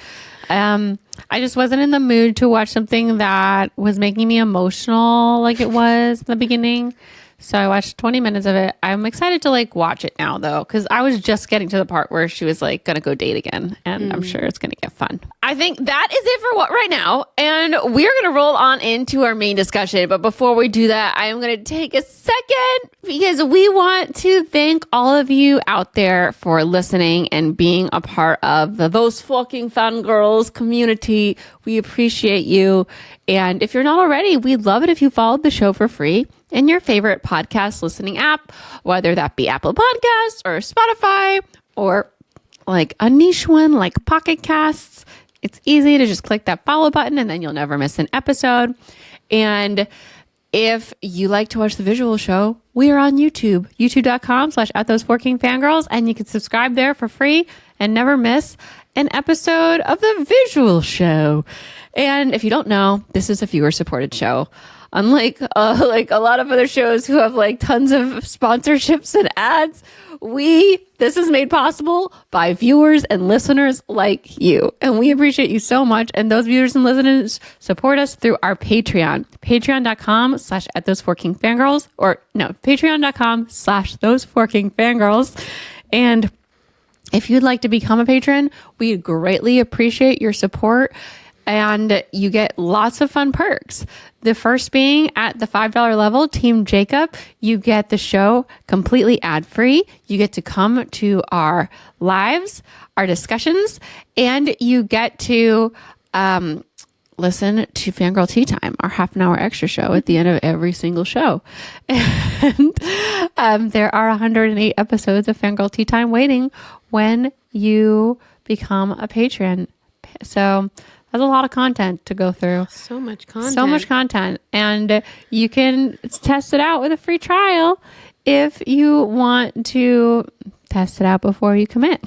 I just wasn't in the mood to watch something that was making me emotional like it was in the beginning. So I watched 20 minutes of it. I'm excited to watch it now though, because I was just getting to the part where she was going to go date again, and I'm sure it's going to get fun. I think that is it for what right now, and we're going to roll on into our main discussion. But before we do that, I am going to take a second because we want to thank all of you out there for listening and being a part of the Those Fucking Fangirls community. We appreciate you. And if you're not already, we'd love it if you followed the show for free in your favorite podcast listening app, whether that be Apple Podcasts or Spotify or like a niche one like Pocket Casts. It's easy to just click that follow button and then you'll never miss an episode. And if you like to watch the visual show, we are on YouTube, youtube.com/@those4kingfangirls, and you can subscribe there for free and never miss an episode of the visual show. And if you don't know, this is a viewer supported show. Unlike a lot of other shows who have tons of sponsorships and ads, this is made possible by viewers and listeners like you. And we appreciate you so much. And those viewers and listeners support us through our Patreon, patreon.com/@those4kingfangirls, or no, patreon.com/those4kingfangirls. And if you'd like to become a patron, we greatly appreciate your support. And you get lots of fun perks. The first being at the $5 level, Team Jacob, you get the show completely ad-free. You get to come to our lives, our discussions, and you get to listen to Fangirl Tea Time, our half-an-hour extra show at the end of every single show. And there are 108 episodes of Fangirl Tea Time waiting when you become a patron. So that's a lot of content to go through. So much content. And you can test it out with a free trial if you want to test it out before you commit.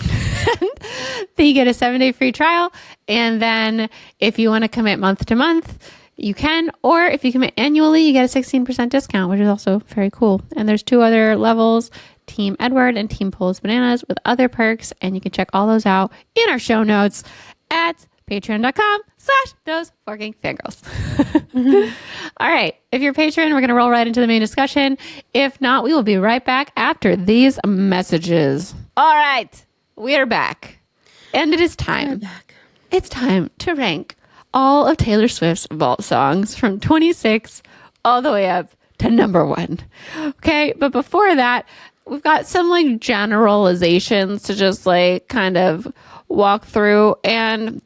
Then you get a 7-day free trial. And then if you want to commit month to month, you can. Or if you commit annually, you get a 16% discount, which is also very cool. And there's 2 other levels, Team Edward and Team Polish Bananas, with other perks. And you can check all those out in our show notes at patreon.com/those4kingfangirls. All right. If you're a patron, we're going to roll right into the main discussion. If not, we will be right back after these messages. All right. We are back. And it is time. It's time to rank all of Taylor Swift's vault songs from 26 all the way up to number 1. Okay. But before that, we've got some generalizations to just kind of walk through. And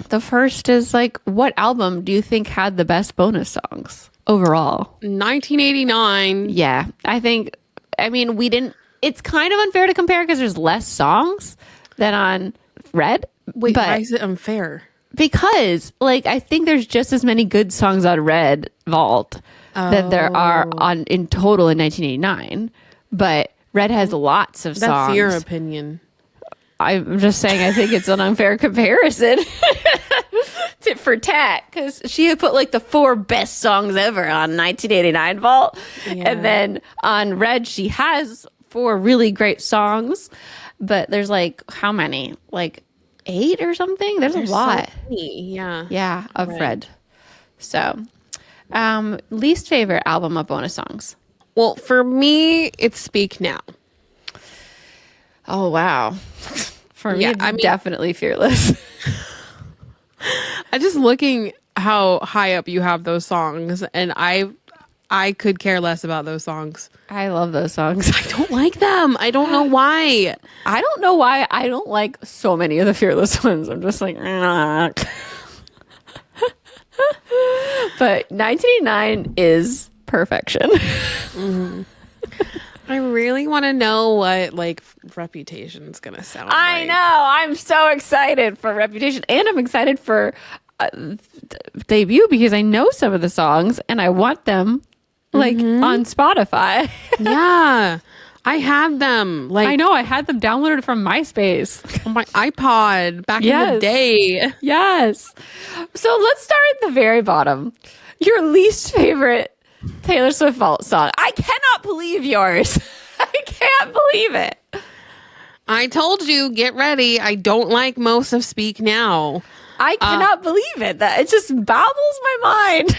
the first is what album do you think had the best bonus songs overall? 1989. Yeah, we didn't. It's kind of unfair to compare because there's less songs than on Red. Wait, why is it unfair? Because I think there's just as many good songs on Red Vault that there are in total in 1989. But Red has lots of songs. That's your opinion. I'm just saying I think it's an unfair comparison tit for tat, because she had put the 4 best songs ever on 1989 Vault. Yeah. And then on Red, she has 4 really great songs, but there's how many? 8 or something? There's a lot. So many. Yeah. Yeah, of Red. So, least favorite album of bonus songs? Well, for me, it's Speak Now. Oh, wow. For me, it's definitely Fearless. I'm just looking how high up you have those songs, and I I could care less about those songs. I love those songs. I don't like them. I don't know why. I don't know why I don't like so many of the Fearless ones. I'm just like, but 1989 is perfection. Mm-hmm. I really want to know what like Reputation's gonna sound like. I know. I'm so excited for Reputation, and I'm excited for debut because I know some of the songs and I want them like on Spotify. Yeah, I have them. Like I know I had them downloaded from MySpace on my iPod back in the day. Yes. So let's start at the very bottom. Your least favorite Taylor Swift vault song. I cannot believe yours. I can't believe it. I told you, get ready. I don't like most of Speak Now. I cannot believe it. That it just baffles my mind.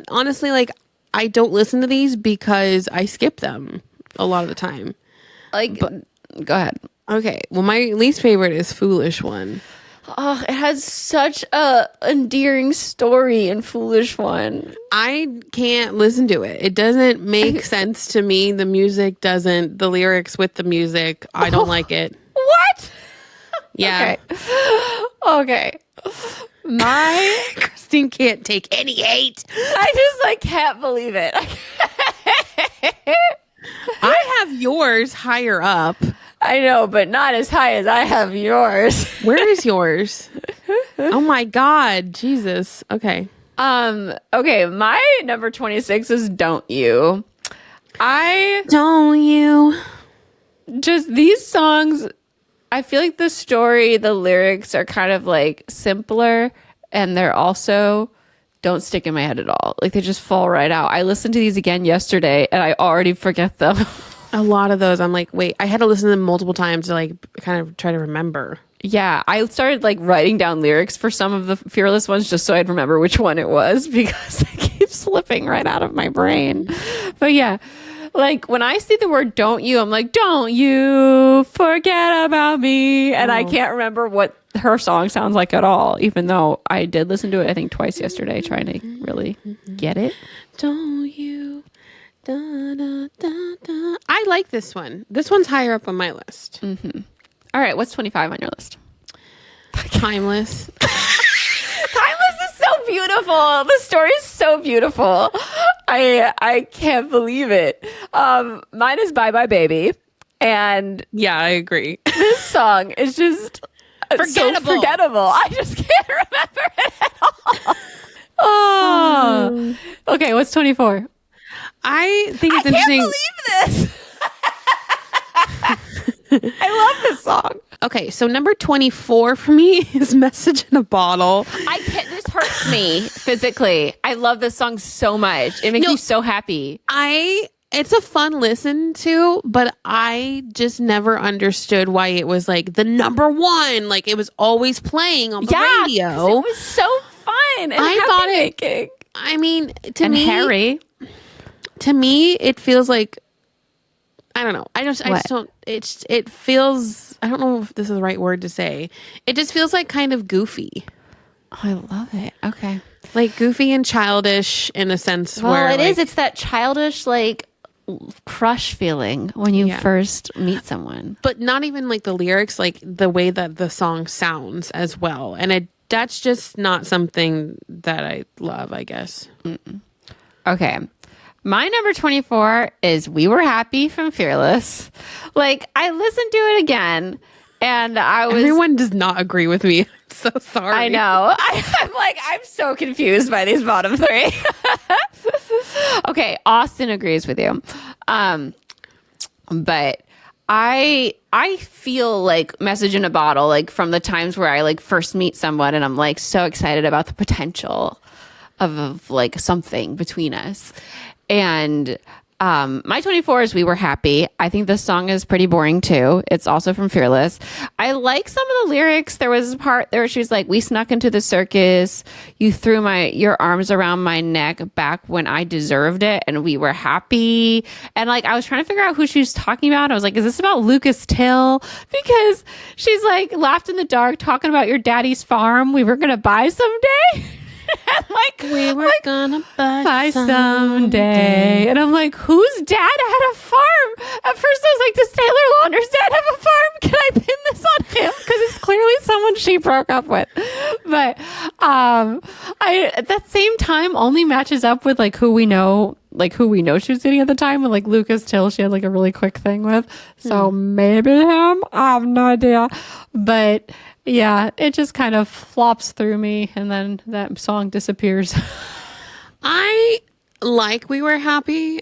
Honestly, like I don't listen to these because I skip them a lot of the time. Go ahead. Okay. Well, my least favorite is Foolish One. Oh, it has such a endearing story in Foolish One. I can't listen to it. It doesn't make sense to me. The music doesn't. The lyrics with the music, I don't like it. What? Yeah. Okay. My Christine can't take any hate. I just can't believe it. I have yours higher up. I know, but not as high as I have yours. Where is yours? Oh my God. Jesus. Okay. Okay, my number 26 is Don't You. Don't You. Just these songs, I feel like the story, the lyrics are kind of like simpler, and they're also don't stick in my head at all. Like they just fall right out. I listened to these again yesterday and I already forget them. A lot of those, I'm like, wait, I had to listen to them multiple times to like kind of try to remember. Yeah, I started like writing down lyrics for some of the Fearless ones just so I'd remember which one it was because it keeps slipping right out of my brain. But yeah, like when I see the word don't you, I'm like, don't you forget about me. And I can't remember what her song sounds like at all, even though I did listen to it, I think twice yesterday, trying to really get it. Don't you. Da, da, da, da. I like this one. This one's higher up on my list. Mm-hmm. All right, what's 25 on your list? Timeless. Timeless is so beautiful. The story is so beautiful. I can't believe it. Mine is Bye Bye Baby. And yeah, I agree. This song is just forgettable. So forgettable. I just can't remember it at all. Oh. Okay, what's 24? I think it's interesting. I can't believe this. I love this song. Okay, so number 24 for me is Message in a Bottle. I can't. This hurts me physically. I love this song so much. It makes me so happy. It's a fun listen to, but I just never understood why it was like the number one. Like it was always playing on the radio. It was so fun. And I thought making. I mean, to and me, Harry. To me, it feels like I don't know. I just don't. It feels. I don't know if this is the right word to say. It just feels like kind of goofy. Oh, I love it. Okay, like goofy and childish in a sense. Well, where it is. It's that childish like crush feeling when you first meet someone. But not even like the lyrics, like the way that the song sounds as well. And that's just not something that I love, I guess. Mm-mm. Okay. My number 24 is We Were Happy from Fearless. Like, I listened to it again, and I was... Everyone does not agree with me. I'm so sorry. I know. I'm so confused by these bottom three. Okay, Austin agrees with you. But I feel like Message in a Bottle, like, from the times where I, like, first meet someone, and I'm, like, so excited about the potential of like, something between us. And my 24 is We Were Happy. I think this song is pretty boring too. It's also from Fearless. I like some of the lyrics. There was a part there where she was like, we snuck into the circus. You threw your arms around my neck back when I deserved it. And we were happy. And like, I was trying to figure out who she was talking about. I was like, is this about Lucas Till? Because she's like laughed in the dark talking about your daddy's farm we were going to buy someday. and like we were gonna buy someday. And I'm like, whose dad had a farm? At first I was like, does Taylor Lautner's dad have a farm? Can I pin this on him? Because it's clearly someone she broke up with. But I at that same time only matches up with like who we know she was dating at the time, with like Lucas Till she had like a really quick thing with. So maybe him. I have no idea. But yeah, it just kind of flops through me and then that song disappears. I like We Were Happy.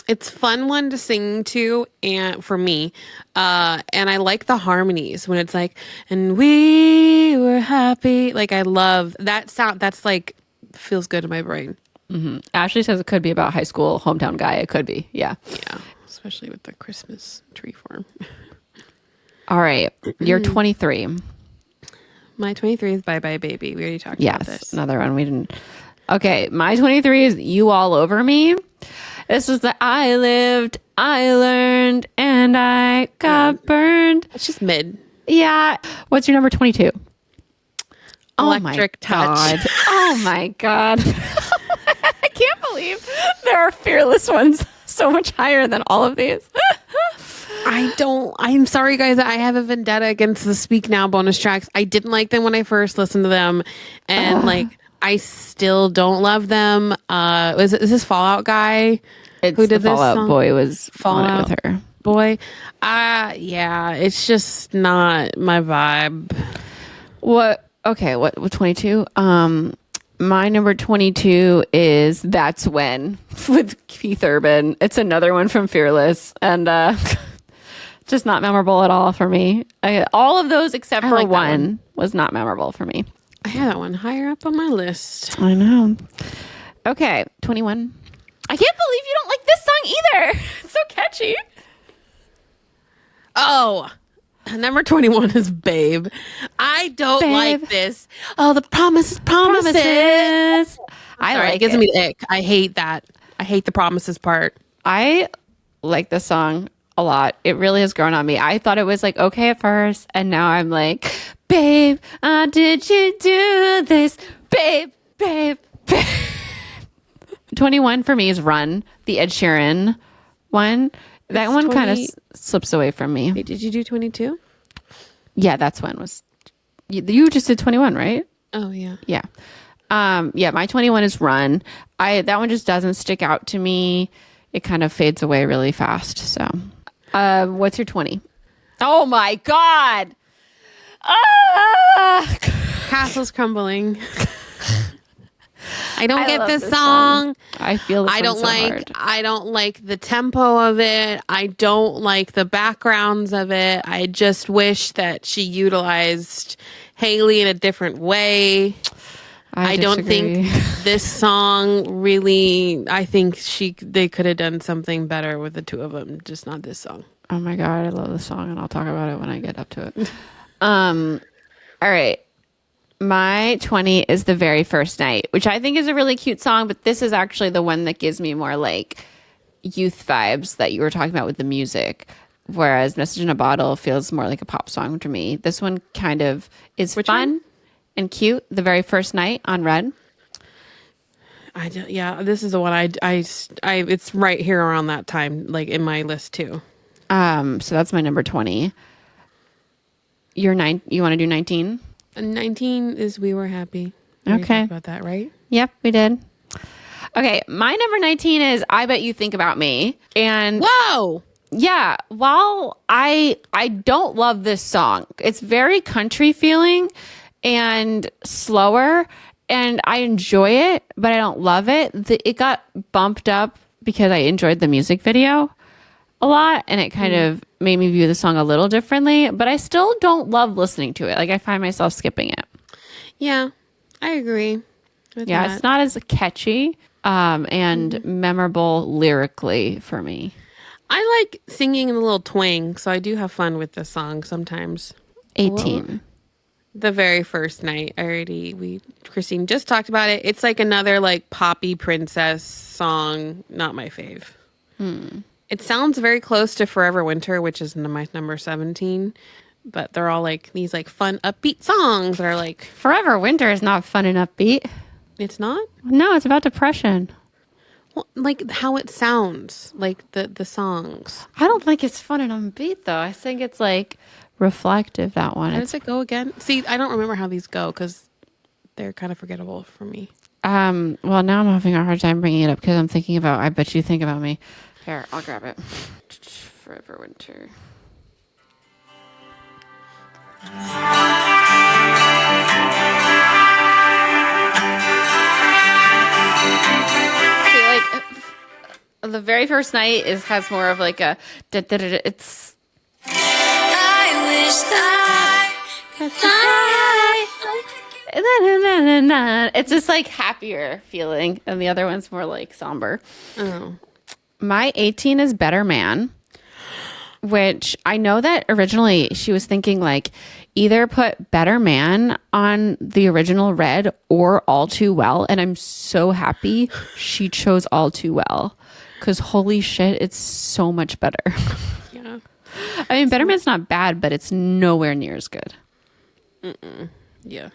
It's fun one to sing to, and for me, and I like the harmonies when it's like, and we were happy. Like I love that sound. That's like feels good in my brain. Mm-hmm. Ashley says it could be about high school hometown guy. It could be, yeah, especially with the Christmas tree farm. All right, you're 23. My 23 is Bye Bye Baby. We already talked about this. Another one we didn't. Okay, my 23 is You All Over Me. This is the I lived, I learned, and I got burned. It's just mid. Yeah. What's your number 22? Electric Touch. Oh my God. I can't believe there are fearless ones so much higher than all of these. I'm sorry, guys. I have a vendetta against the Speak Now bonus tracks. I didn't like them when I first listened to them. And I still don't love them. Is this Fallout guy who did this Fallout song? Boy was Fallout with her. Boy. Yeah, it's just not my vibe. What 22? My number 22 is That's When with Keith Urban. It's another one from Fearless, and just not memorable at all for me. All of those except for one was not memorable for me. I had that one higher up on my list. I know. Okay, 21. I can't believe you don't like this song either. It's so catchy. Oh, number 21 is Babe. I don't like this. Oh, the promises. I like it. Gives me the ick. I hate that. I hate the promises part. I like this song a lot. It really has grown on me. I thought it was like okay at first, and now I'm like, babe, did you do this? Babe. 21 for me is Run, the Ed Sheeran one. That one kind of slips away from me. Wait, did you do 22? Yeah, that's when was. You just did 21, right? Oh, yeah. Yeah. My 21 is Run. That one just doesn't stick out to me. It kind of fades away really fast. So, what's your 20? Oh my God. Castles Crumbling. I don't get this song. I feel this I don't like hard. I don't like the tempo of it. I don't like the backgrounds of it. I just wish that she utilized Haley in a different way. I don't think this song really. I think they could have done something better with the two of them, just not this song. Oh my God, I love this song, and I'll talk about it when I get up to it. All right. My 20 is The Very First Night, which I think is a really cute song, but this is actually the one that gives me more like youth vibes that you were talking about with the music, whereas Message in a Bottle feels more like a pop song to me. This one kind of is fun and cute. The Very First Night on Red. This is the one I it's right here around that time, like in my list too. So that's my number 20. You want to do 19? 19 is We Were Happy. Okay. About that, right? Yep, we did. Okay, my number 19 is I Bet You Think About Me. And whoa! Yeah, while I don't love this song, it's very country feeling and slower, and I enjoy it, but I don't love it. It got bumped up because I enjoyed the music video a lot, and it kind of made me view the song a little differently, but I still don't love listening to it. Like, I find myself skipping it. Yeah, I agree with that. It's not as catchy and memorable lyrically for me. I like singing in a little twang, so I do have fun with the song sometimes. 18. The Very First Night. Christine just talked about it. It's like another like poppy princess song. Not my fave. It sounds very close to Forever Winter, which is my number 17. but they're all like these like fun upbeat songs that are like Forever Winter is not fun and upbeat. It's not? No, it's about depression. Well, like how it sounds, like the songs. I don't think it's fun and upbeat though. I think it's like reflective, that one. How does it go again? See, I don't remember how these go because they're kind of forgettable for me. Well, now I'm having a hard time bringing it up because I'm thinking about, I bet you think about me. Here, I'll grab it. Forever Winter. See, like, the very first night has more of like a, it's. I wish that it's just like happier feeling, and the other one's more like somber. Oh. My 18 is Better Man, which I know that originally she was thinking like either put Better Man on the original Red or All Too Well, and I'm so happy she chose All Too Well because holy shit, it's so much better. Yeah. I mean, Better Man's not bad, but it's nowhere near as good. Yeah.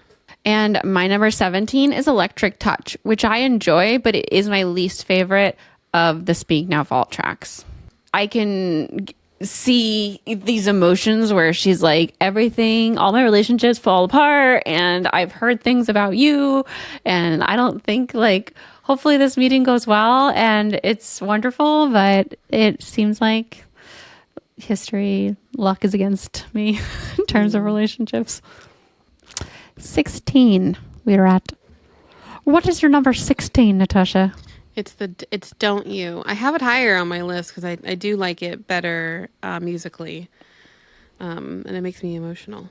And my number 17 is Electric Touch, which I enjoy, but it is my least favorite of the Speak Now Vault tracks. I can see these emotions where she's like, everything, all my relationships fall apart, and I've heard things about you, and I don't think like, hopefully this meeting goes well, and it's wonderful, but it seems like history, luck is against me in terms of relationships. 16 we're at. What is your number 16, Natasha? It's Don't You. I have it higher on my list because I do like it better musically, and it makes me emotional.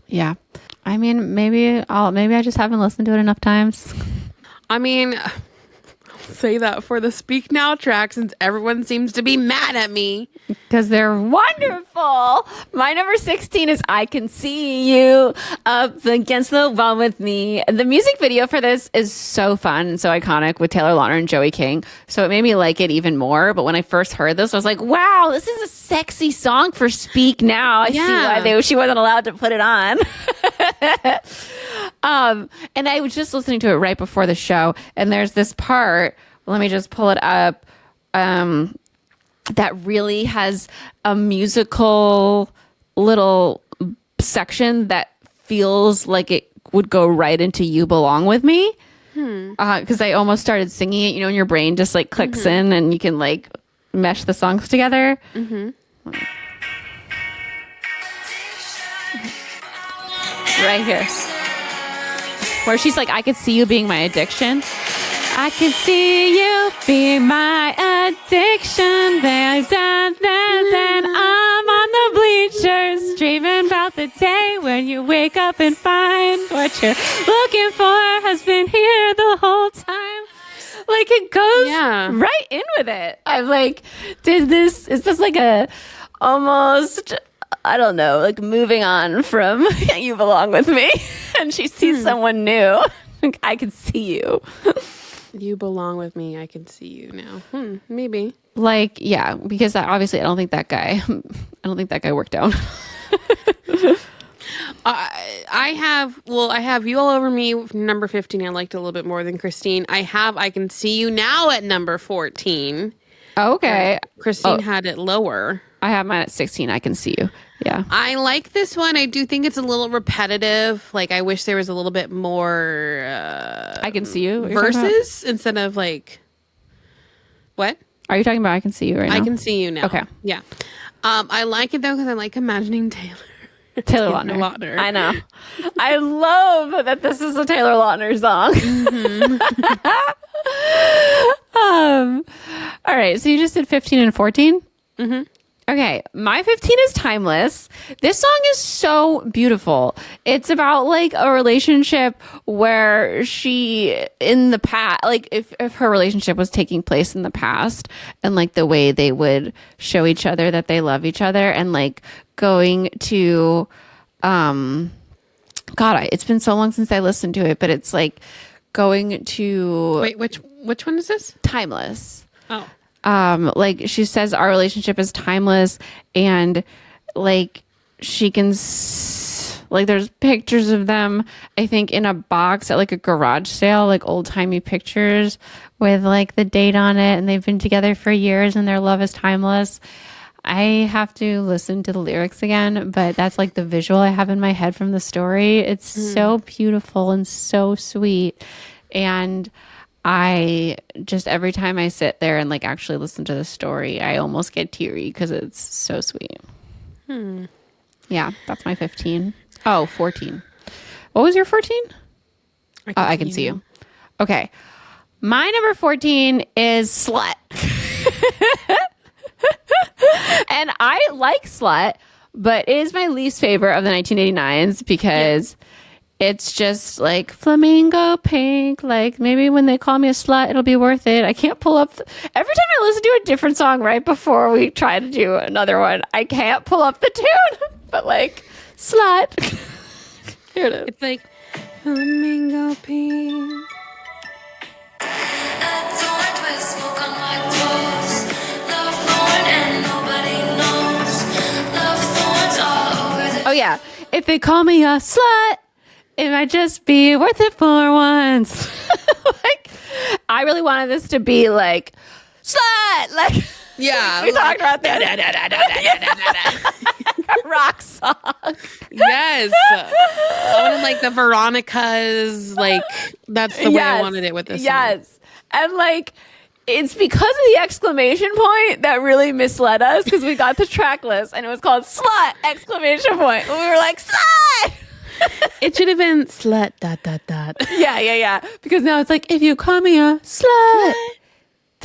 Yeah, I mean, maybe I just haven't listened to it enough times. I mean, say that for the Speak Now track since everyone seems to be mad at me. Because they're wonderful. My number 16 is I Can See You Up Against the Wall With Me. The music video for this is so fun and so iconic with Taylor Lautner and Joey King. So it made me like it even more. But when I first heard this, I was like, wow, this is a sexy song for Speak Now. I see why she wasn't allowed to put it on. And I was just listening to it right before the show. And there's this part, let me just pull it up, that really has a musical little section that feels like it would go right into You Belong With Me. Because I almost started singing it, and your brain just like clicks in and you can like mesh the songs together. Right here. Where she's like, I could see you being my addiction. I can see you being my addiction. Then I'm on the bleachers, dreaming about the day when you wake up and find what you're looking for has been here the whole time. Like, it goes right in with it. I'm like, is this like a almost, I don't know, like moving on from You Belong With Me, and she sees someone new. Like, I can see you. You belong with me. I can see you now. Maybe. Like, yeah, because obviously I don't think that guy worked out. I have You All Over Me, number 15. I liked it a little bit more than Christine. I Can See You Now at number 14. Okay. Christine had it lower. I have mine at 16. I Can See You. Yeah. I like this one. I do think it's a little repetitive. Like, I wish there was a little bit more I Can See You verses instead of like, what? Are you talking about I Can See You right now? I Can See You Now. Okay. Yeah. I like it though because I like imagining Taylor Lautner. I know. I love that this is a Taylor Lautner song. All right. So you just did 15 and 14? Okay, my 15 is Timeless. This song is so beautiful. It's about like a relationship where she in the past, like if her relationship was taking place in the past, and like the way they would show each other that they love each other, and like going to it's been so long since I listened to it, but it's like going to Wait, which one is this? Timeless. Oh. Like she says our relationship is timeless, and like she can like there's pictures of them, I think, in a box at like a garage sale, like old-timey pictures with like the date on it, and they've been together for years and their love is timeless. I have to listen to the lyrics again, but that's like the visual I have in my head from the story. It's so beautiful and so sweet. And I just, every time I sit there and like actually listen to the story, I almost get teary because it's so sweet. Yeah, that's my 15. Oh, 14. What was your 14? I can see you. Okay. My number 14 is Slut. And I like Slut, but it is my least favorite of the 1989s because it's just like flamingo pink. Like maybe when they call me a slut, it'll be worth it. I can't pull up. Every time I listen to a different song right before we try to do another one, I can't pull up the tune. But like Slut. Here it is. It's like flamingo pink. Adorned with smoke on my clothes, love thorn and nobody knows. Love thorns all over the. Oh yeah. If they call me a slut, it might just be worth it for once. Like, I really wanted this to be like slut. Like, Yeah. we talked about that. Rock song. Yes. I wanted like the Veronicas, like that's the way I wanted it with this song. Yes. And like it's because of the exclamation point that really misled us because we got the track list and it was called Slut! Exclamation point. And we were like, Slut! It should have been slut ... Yeah. Because now it's like, if you call me a slut. ...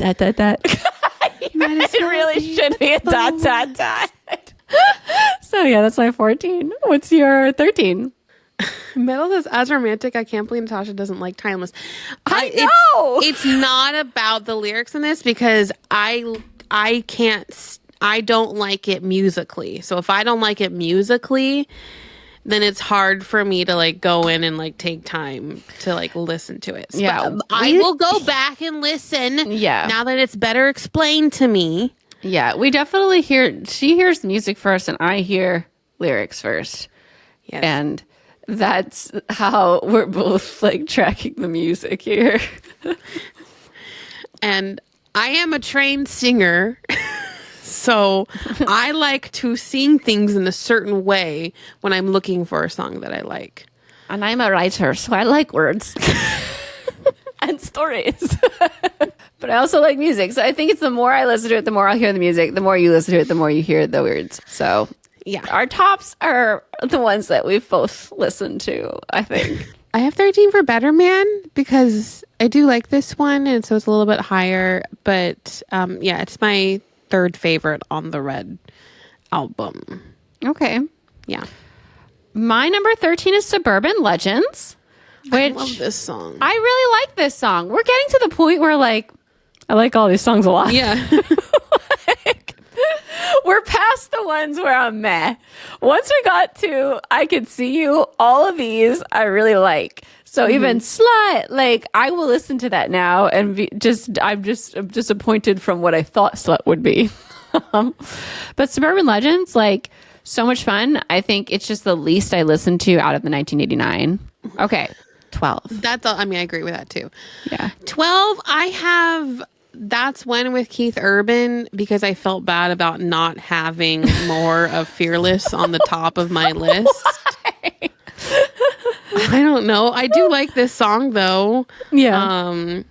It really should be a ... So yeah, that's my 14. What's your 13? Metal is as romantic. I can't believe Natasha doesn't like Timeless. I know. It's not about the lyrics in this because I don't like it musically. So if I don't like it musically, then it's hard for me to like go in and like take time to like listen to it. Yeah. But I will go back and listen. Yeah. Now that it's better explained to me. Yeah, we definitely she hears music first and I hear lyrics first. Yes. And that's how we're both like tracking the music here. And I am a trained singer. So I like to sing things in a certain way when I'm looking for a song that I like. And I'm a writer, so I like words and stories. But I also like music. So I think it's the more I listen to it, the more I'll hear the music. The more you listen to it, the more you hear the words. So yeah, our tops are the ones that we've both listened to, I think. I have 13 for Better Man because I do like this one. And so it's a little bit higher. But yeah, it's my third favorite on the Red album. Okay. Yeah. My number 13 is Suburban Legends. I love this song. I really like this song. We're getting to the point where like I like all these songs a lot. Yeah. Like, we're past the ones where I'm meh. Once we got to I Could See You, all of these I really like. So even Slut, like I will listen to that now and I'm disappointed from what I thought Slut would be. But Suburban Legends, like so much fun. I think it's just the least I listened to out of the 1989. Okay. 12. That's all. I mean, I agree with that too. Yeah. 12, I have That's When with Keith Urban because I felt bad about not having more of Fearless on the top of my list. Why? I don't know. I do like this song though. Yeah.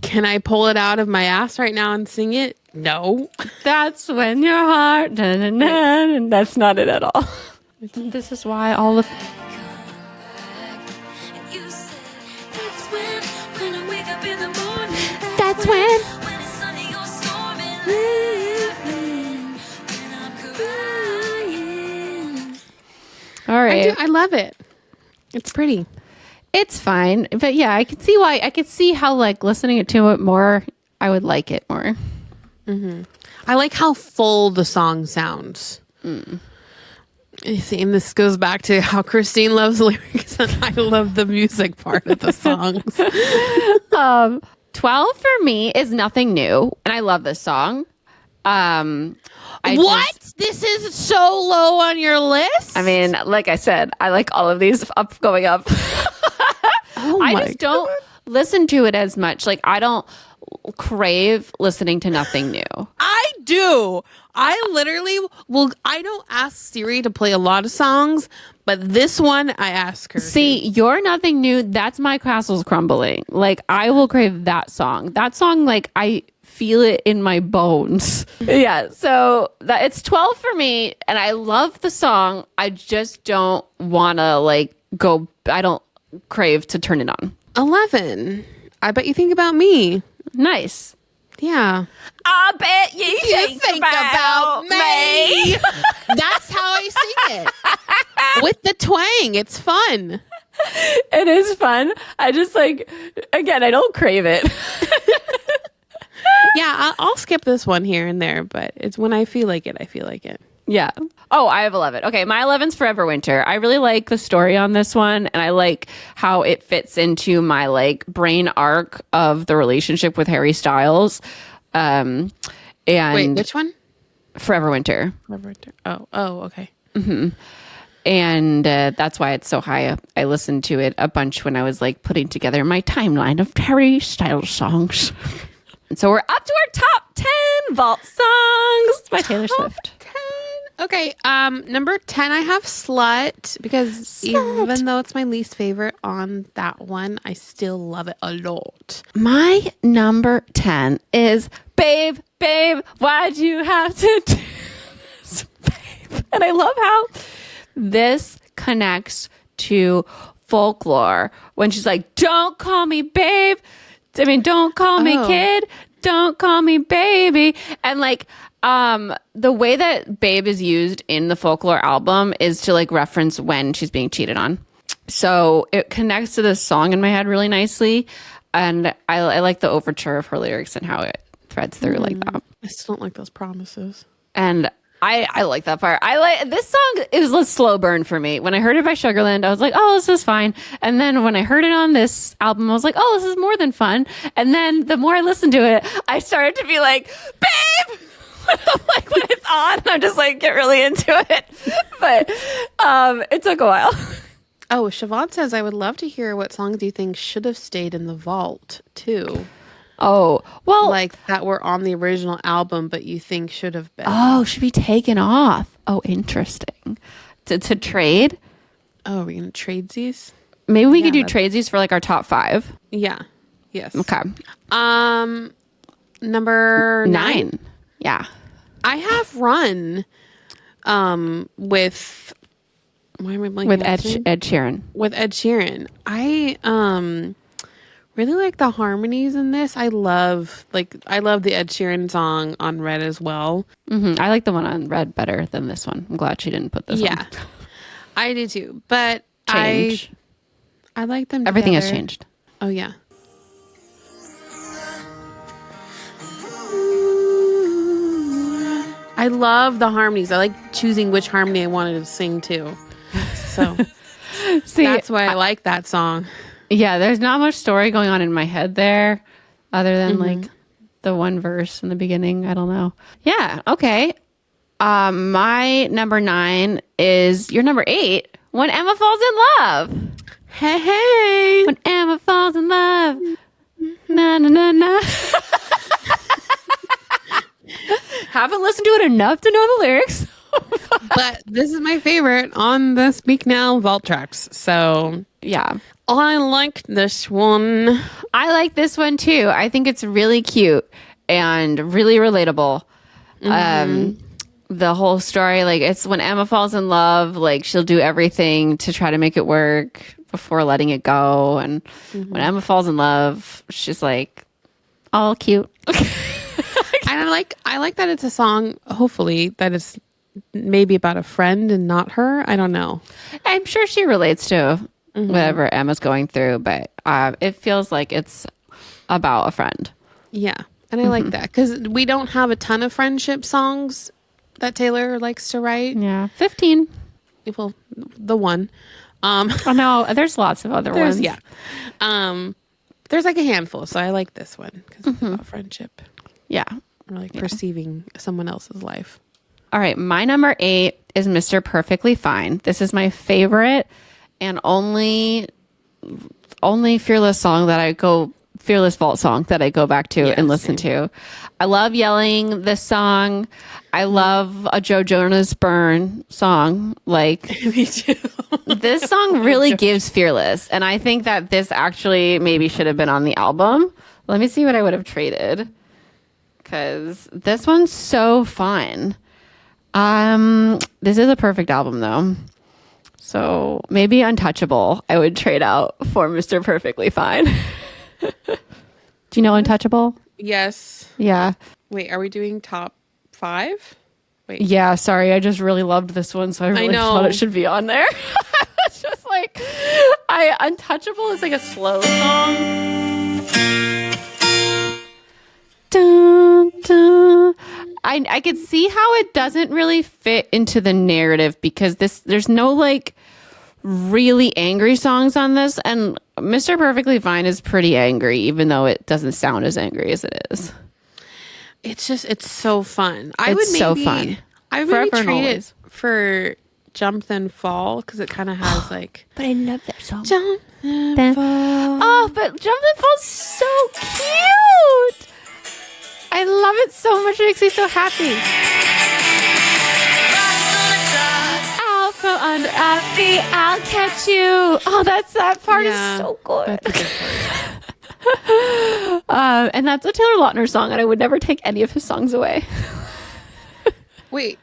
Can I pull it out of my ass right now and sing it? No. That's when your heart, and that's not it at all. This is why all of You said that's when I wake up in the morning. that's when When it's sunny or storming, laughing, when I'm crying. all right. I love it. It's pretty. It's fine, but yeah, I could see why. I could see how like listening to it more, I would like it more. I like how full the song sounds. You see, and this goes back to how Christine loves lyrics and I love the music part of the songs. 12 for me is Nothing New, and I love this song. This is so low on your list? I mean, like I said, I like all of these going up. I just don't listen to it as much. Like, I don't crave listening to nothing new. I do. I literally I don't ask Siri to play a lot of songs, but this one I ask her. See, You're Nothing New, that's My Castle's Crumbling. Like, I will crave that song. That song, like, I feel it in my bones. Yeah, so it's 12 for me, and I love the song. I just don't want to, like, I don't crave to turn it on. 11. I Bet You Think About Me. Nice. Yeah. I bet you think about me. That's how I sing it. With the twang. It's fun. It is fun. I just again, I don't crave it. Yeah, I'll skip this one here and there, but it's when I feel like it, I feel like it. Yeah. Oh, I have 11. Okay, my 11's Forever Winter. I really like the story on this one, and I like how it fits into my brain arc of the relationship with Harry Styles. And wait, which one? Forever Winter. Forever Winter. Oh, okay. Mm-hmm. And that's why it's so high. I listened to it a bunch when I was putting together my timeline of Harry Styles songs. And so we're up to our top 10 vault songs by Taylor Swift. 10. Okay, number 10, I have Slut, because even though it's my least favorite on that one, I still love it a lot. My number 10 is Babe, why'd you have to do this, babe? And I love how this connects to Folklore when she's like, don't call me babe. I mean, don't call me kid. Don't call me baby. And the way that Babe is used in the Folklore album is to reference when she's being cheated on. So it connects to this song in my head really nicely. And I like the overture of her lyrics and how it threads through like that. I still don't like those promises. And I like that part. I like this song. It was a slow burn for me. When I heard it by Sugarland, I was like, oh, this is fine. And then when I heard it on this album, I was like, oh, this is more than fun. And then the more I listened to it, I started to be like, babe! When it's on, I'm just get really into it. But it took a while. Oh, Siobhan says, I would love to hear what songs you think should have stayed in the vault, too. Oh, well. That were on the original album, but you think should have been. Oh, should be taken off. Oh, interesting. To trade? Oh, are we going to trade these? Maybe we could do tradesies for our top 5. Yeah. Yes. Okay. Number 9. Yeah. I have Run with... Why am I blanking? With Ed Sheeran. With Ed Sheeran. I really like the harmonies in this. I love the Ed Sheeran song on Red as well. Mm-hmm. I like the one on Red better than this one. I'm glad she didn't put this on. Yeah, I do too. But Change. I like them Everything together. has changed. Oh, yeah. I love the harmonies. I like choosing which harmony I wanted to sing to. So See, that's why I like that song. Yeah, there's not much story going on in my head there other than the one verse in the beginning. I don't know. Yeah, okay. My number 9 is your number 8, When Emma Falls in Love. Hey. When Emma falls in love. Na na na na. Haven't listened to it enough to know the lyrics. But this is my favorite on the Speak Now vault tracks. So yeah. I like this one. I like this one too. I think it's really cute and really relatable. The whole story, it's when Emma falls in love, she'll do everything to try to make it work before letting it go. And when Emma falls in love, she's all cute. And I like that it's a song, hopefully, that is maybe about a friend and not her. I don't know. I'm sure she relates to whatever Emma's going through, but it feels like it's about a friend. Yeah. And I like that because we don't have a ton of friendship songs that Taylor likes to write. Yeah. 15. Well, the one. Oh, no, there's lots of other ones. Yeah. There's a handful. So I like this one because it's about friendship. Yeah. or like perceiving someone else's life. All right, my number 8 is Mr. Perfectly Fine. This is my favorite and only Fearless Vault song that I go back to and listen to. I love yelling this song. I love a Joe Jonas Burn song. Like, Me too. this song really gives Fearless. And I think that this actually maybe should have been on the album. Let me see what I would have traded. Because this one's so fun. This is a perfect album though. So maybe Untouchable I would trade out for Mr. Perfectly Fine. Do you know Untouchable? Yes. Yeah. Wait, are we doing top 5? Wait. Yeah, sorry. I just really loved this one, so I really thought it should be on there. It's just like Untouchable is like a slow song. Dun, dun. I could see how it doesn't really fit into the narrative because there's no like really angry songs on this, and Mr. Perfectly Fine is pretty angry, even though it doesn't sound as angry as it is. It's so fun. I would maybe trade it for Jump Then Fall because it kind of has like. But I love that song. Jump Then Fall. Oh, but Jump Then Fall's so cute. I love it so much. It makes me so happy. I'll go under our feet. I'll catch you. Oh, that part is so good. That's a good part. And that's a Taylor Lautner song, and I would never take any of his songs away. Wait,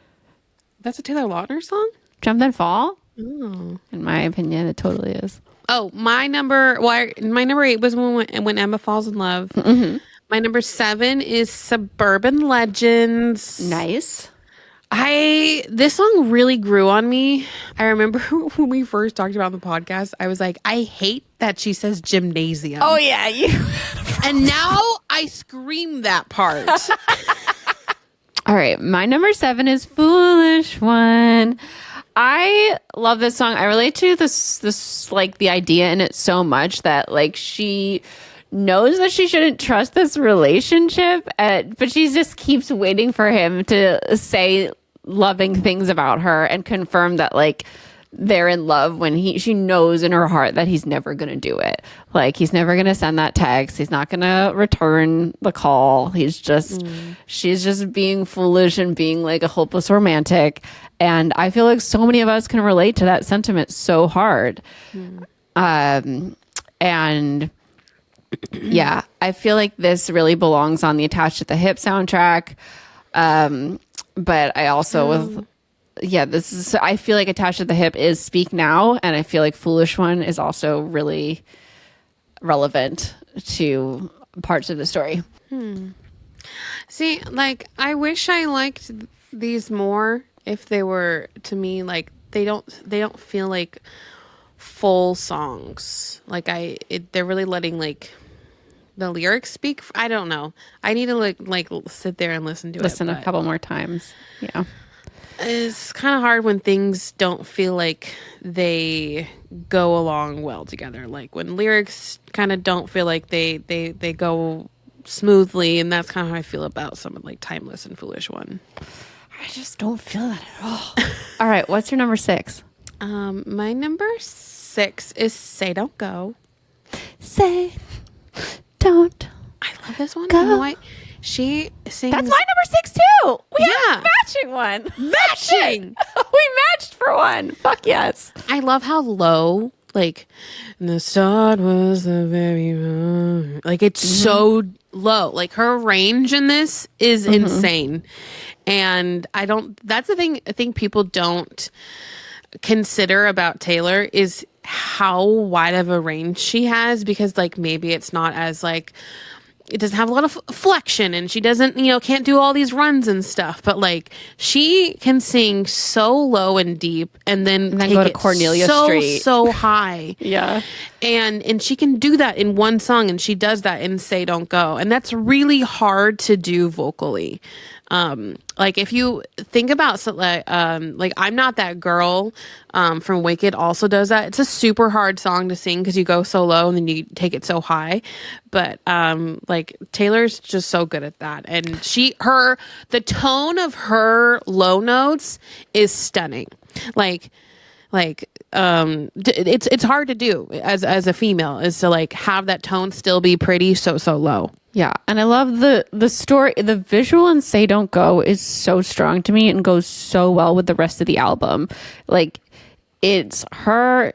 that's a Taylor Lautner song? Jump Then Fall? Oh. In my opinion, it totally is. Oh, my number 8 was when Emma Falls in Love. Mm-hmm. My number 7 is Suburban Legends. Nice. This song really grew on me. I remember when we first talked about the podcast, I was like, I hate that she says gymnasium. Oh, yeah. And now I scream that part. All right. My number 7 is Foolish One. I love this song. I relate to this like the idea in it so much that like she knows that she shouldn't trust this relationship, but she just keeps waiting for him to say loving things about her and confirm that like they're in love when she knows in her heart that he's never going to do it. Like he's never going to send that text. He's not going to return the call. She's just being foolish and being like a hopeless romantic. And I feel like so many of us can relate to that sentiment so hard. And yeah, I feel like this really belongs on the Attached at the Hip soundtrack. But I also I feel like Attached at the Hip is Speak Now, and I feel like Foolish One is also really relevant to parts of the story. See, like I wish I liked these more if they were, to me, like they don't feel like full songs. Like they're really letting like the lyrics speak. I don't know. I need to like sit there and listen a couple more times. Yeah. It's kind of hard when things don't feel like they go along well together. Like when lyrics kind of don't feel like they go smoothly, and that's kind of how I feel about some of like Timeless and Foolish One. I just don't feel that at all. All right, what's your number 6? My number 6 is Say Don't Go. Say Don't. I love this one. Go. You know what? She sings. That's my number 6 too. We have a matching one. Matching. We matched for one. Fuck yes. I love how low, like, the start was the very wrong. Like it's so low. Like her range in this is insane. And that's the thing I think people don't consider about Taylor is how wide of a range she has, because like maybe it's not as like, it doesn't have a lot of flexion, and she doesn't, can't do all these runs and stuff, but like she can sing so low and deep and then take go to Cornelia Street so high. Yeah. And she can do that in one song, and she does that in Say Don't Go. And that's really hard to do vocally. Like if you think about like I'm Not That Girl from Wicked also does that. It's a super hard song to sing because you go so low and then you take it so high. But like Taylor's just so good at that, and the tone of her low notes is stunning. It's hard to do as a female, is to like have that tone still be pretty so low. Yeah, and I love the story. The visual in Say Don't Go is so strong to me and goes so well with the rest of the album. Like, it's her,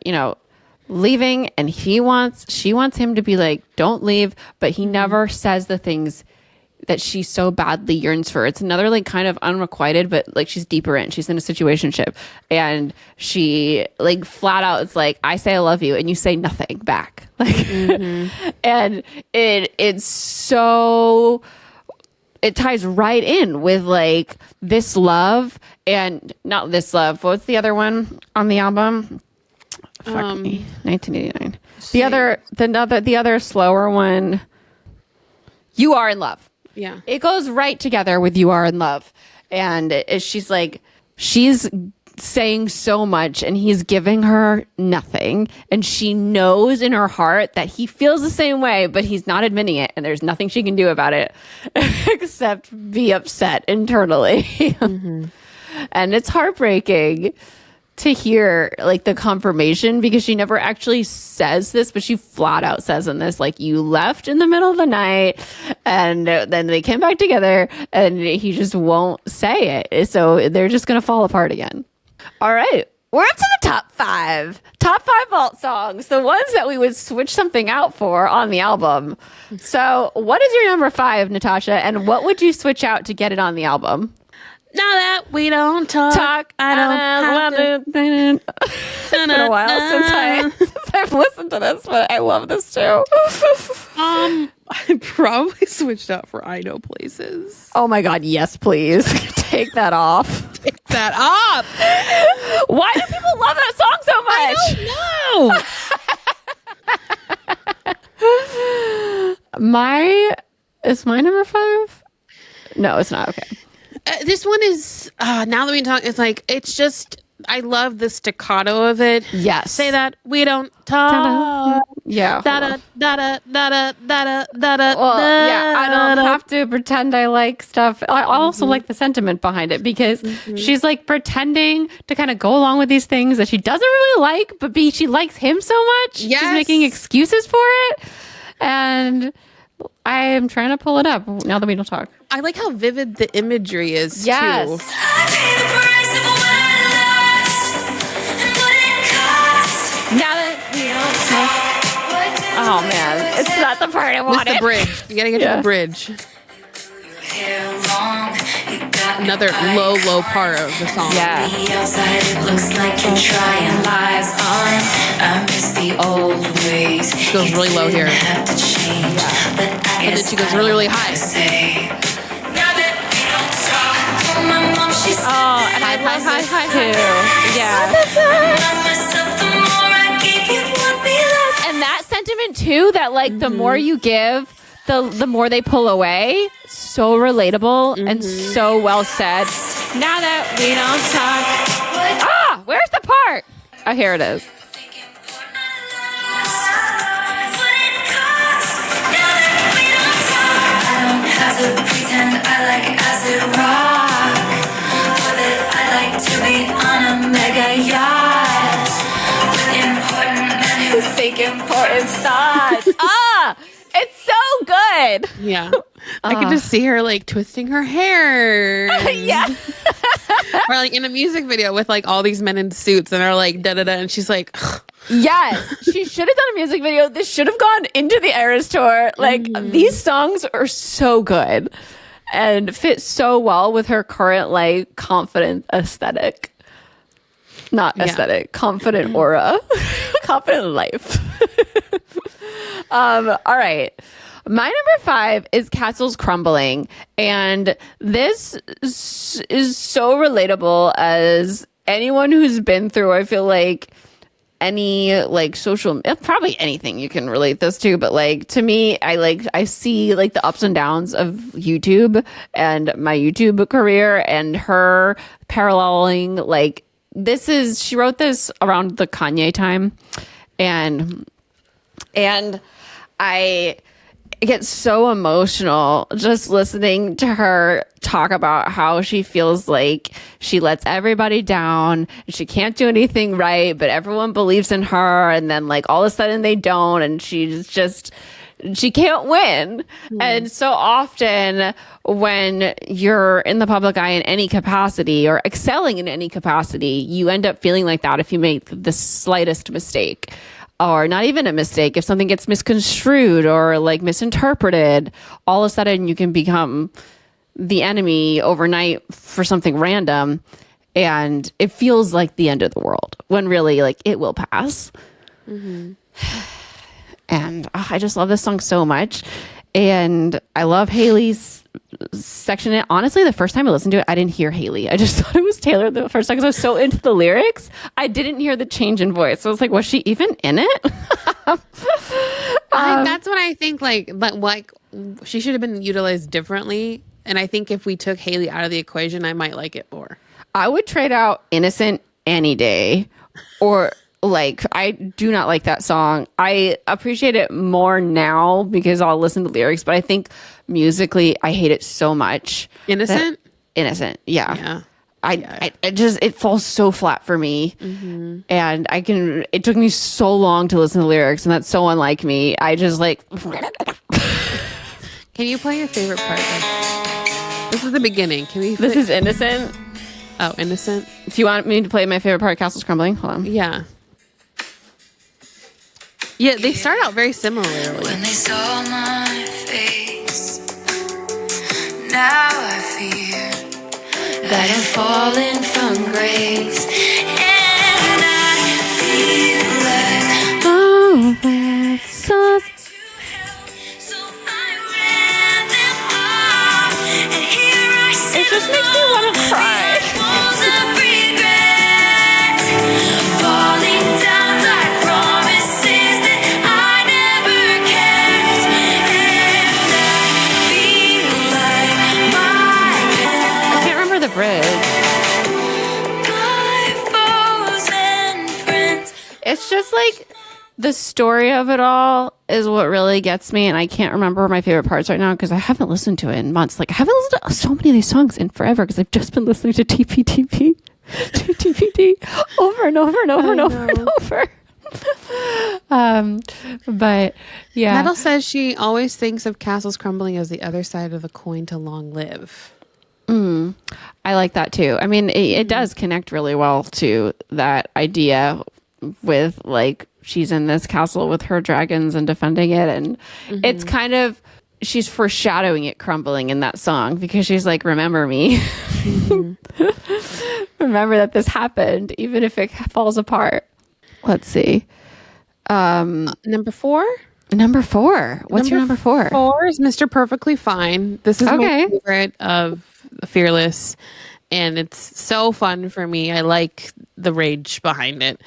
leaving, and she wants him to be like, don't leave, but he never says the things that she so badly yearns for. It's another like kind of unrequited, but like she's deeper in. She's in a situationship, and she like flat out it's like, I say I love you, and you say nothing back. Like, and it's so, it ties right in with like This Love, and not This Love. What's the other one on the album? Fuck me. 1989. The other slower one. You Are in Love. Yeah. It goes right together with You Are in Love. And she's like, she's saying so much and he's giving her nothing. And she knows in her heart that he feels the same way, but he's not admitting it. And there's nothing she can do about it except be upset internally. And it's heartbreaking to hear like the confirmation, because she never actually says this, but she flat out says in this, like, you left in the middle of the night and then they came back together, and he just won't say it. So they're just going to fall apart again. All right. We're up to the top five vault songs, the ones that we would switch something out for on the album. So what is your number 5, Natasha? And what would you switch out to get it on the album? Now that we don't talk, I don't have to. It's been a while since I've listened to this, but I love this too. I probably switched out for I Know Places. Oh my God, yes, please. Take that off. Take that off. Why do people love that song so much? Is my number 5? No, it's not. Okay. This one is, now that we talk, it's like, it's just, I love the staccato of it. Yes. Say that we don't talk. Yeah. Da-da, da-da, da-da, da-da, da-da. Well, yeah, I don't have to pretend I like stuff. I also like the sentiment behind it, because she's like pretending to kind of go along with these things that she doesn't really like, but she likes him so much. Yes. She's making excuses for it. And I am trying to pull it up now that we don't talk. I like how vivid the imagery is, yes. too. Now that we don't talk. Oh, man. It's not the part I wanted. It's the bridge. You gotta get to the bridge. Another low part of the song. Yeah. It looks like you're trying lives on. I miss the old ways. She goes really low here. Have to change, but I And then she goes really, really high. Oh, and I love high too. Yeah. And that sentiment too, that like the more you give, the more they pull away. So relatable and so well said. Now that we don't talk. Where's the part? Oh, here it is. I don't have to pretend I like acid rock, or that I like to be on a mega yacht with important men who Think important thoughts. It's so good. Yeah. I could just see her like twisting her hair. Yeah. Or like in a music video with like all these men in suits and are like da-da-da, and she's like, Yes, she should have done a music video. This should have gone into the Eras tour. Like, these songs are so good and fit so well with her current, like, confident aesthetic. Not aesthetic, confident aura. Confident life. All right. My number 5 is Castles Crumbling. And this is so relatable as anyone who's been through, I feel like, any like social, probably anything you can relate this to, but like to me, I see like the ups and downs of YouTube and my YouTube career, and her paralleling like she wrote this around the Kanye time, and I get so emotional just listening to her talk about how she feels like she lets everybody down and she can't do anything right, but everyone believes in her, and then like all of a sudden they don't, and she can't win. And so often when you're in the public eye in any capacity or excelling in any capacity, you end up feeling like that if you make the slightest mistake. Or not even a mistake, if something gets misconstrued or like misinterpreted, all of a sudden you can become the enemy overnight for something random, and it feels like the end of the world when really like it will pass. And I just love this song so much, and I love Haley's section in it. Honestly, the first time I listened to it, I didn't hear Haley. I just thought it was Taylor the first time because I was so into the lyrics. I didn't hear the change in voice. So I was like, was she even in it? That's what I think. Like she should have been utilized differently. And I think if we took Haley out of the equation, I might like it more. I would trade out Innocent any day, or like, I do not like that song. I appreciate it more now because I'll listen to lyrics, but I think musically I hate it so much. Innocent? Innocent, yeah. I just, it falls so flat for me. And it took me so long to listen to lyrics, and that's so unlike me. I just like. Can you play your favorite part? This is the beginning. This is Innocent. Oh, Innocent. If you want me to play my favorite part, Castles Crumbling, hold on. Yeah. Yeah, they start out very similarly. When they saw my face, now I fear that I'm falling from grace, and I feel like so I ran them off, and here I sit. It just makes me want to cry. Walls of regret, falling down like promises that I never kept, and I feel like I can't remember the bridge. my foes and friends. It's just like the story of it all is what really gets me, and I can't remember my favorite parts right now because I haven't listened to it in months. Like, I haven't listened to so many of these songs in forever because I've just been listening to TPTP over and over and over and over and over. But yeah, Metal says she always thinks of Castles Crumbling as the other side of the coin to long live. I like that too. I mean, it does connect really well to that idea with like she's in this castle with her dragons and defending it, and it's kind of, she's foreshadowing it crumbling in that song because she's like, remember me. Remember that this happened, even if it falls apart. Let's see. Number 4? Number 4. What's your number 4? 4 is Mr. Perfectly Fine. This is my favorite of Fearless, and it's so fun for me. I like the rage behind it.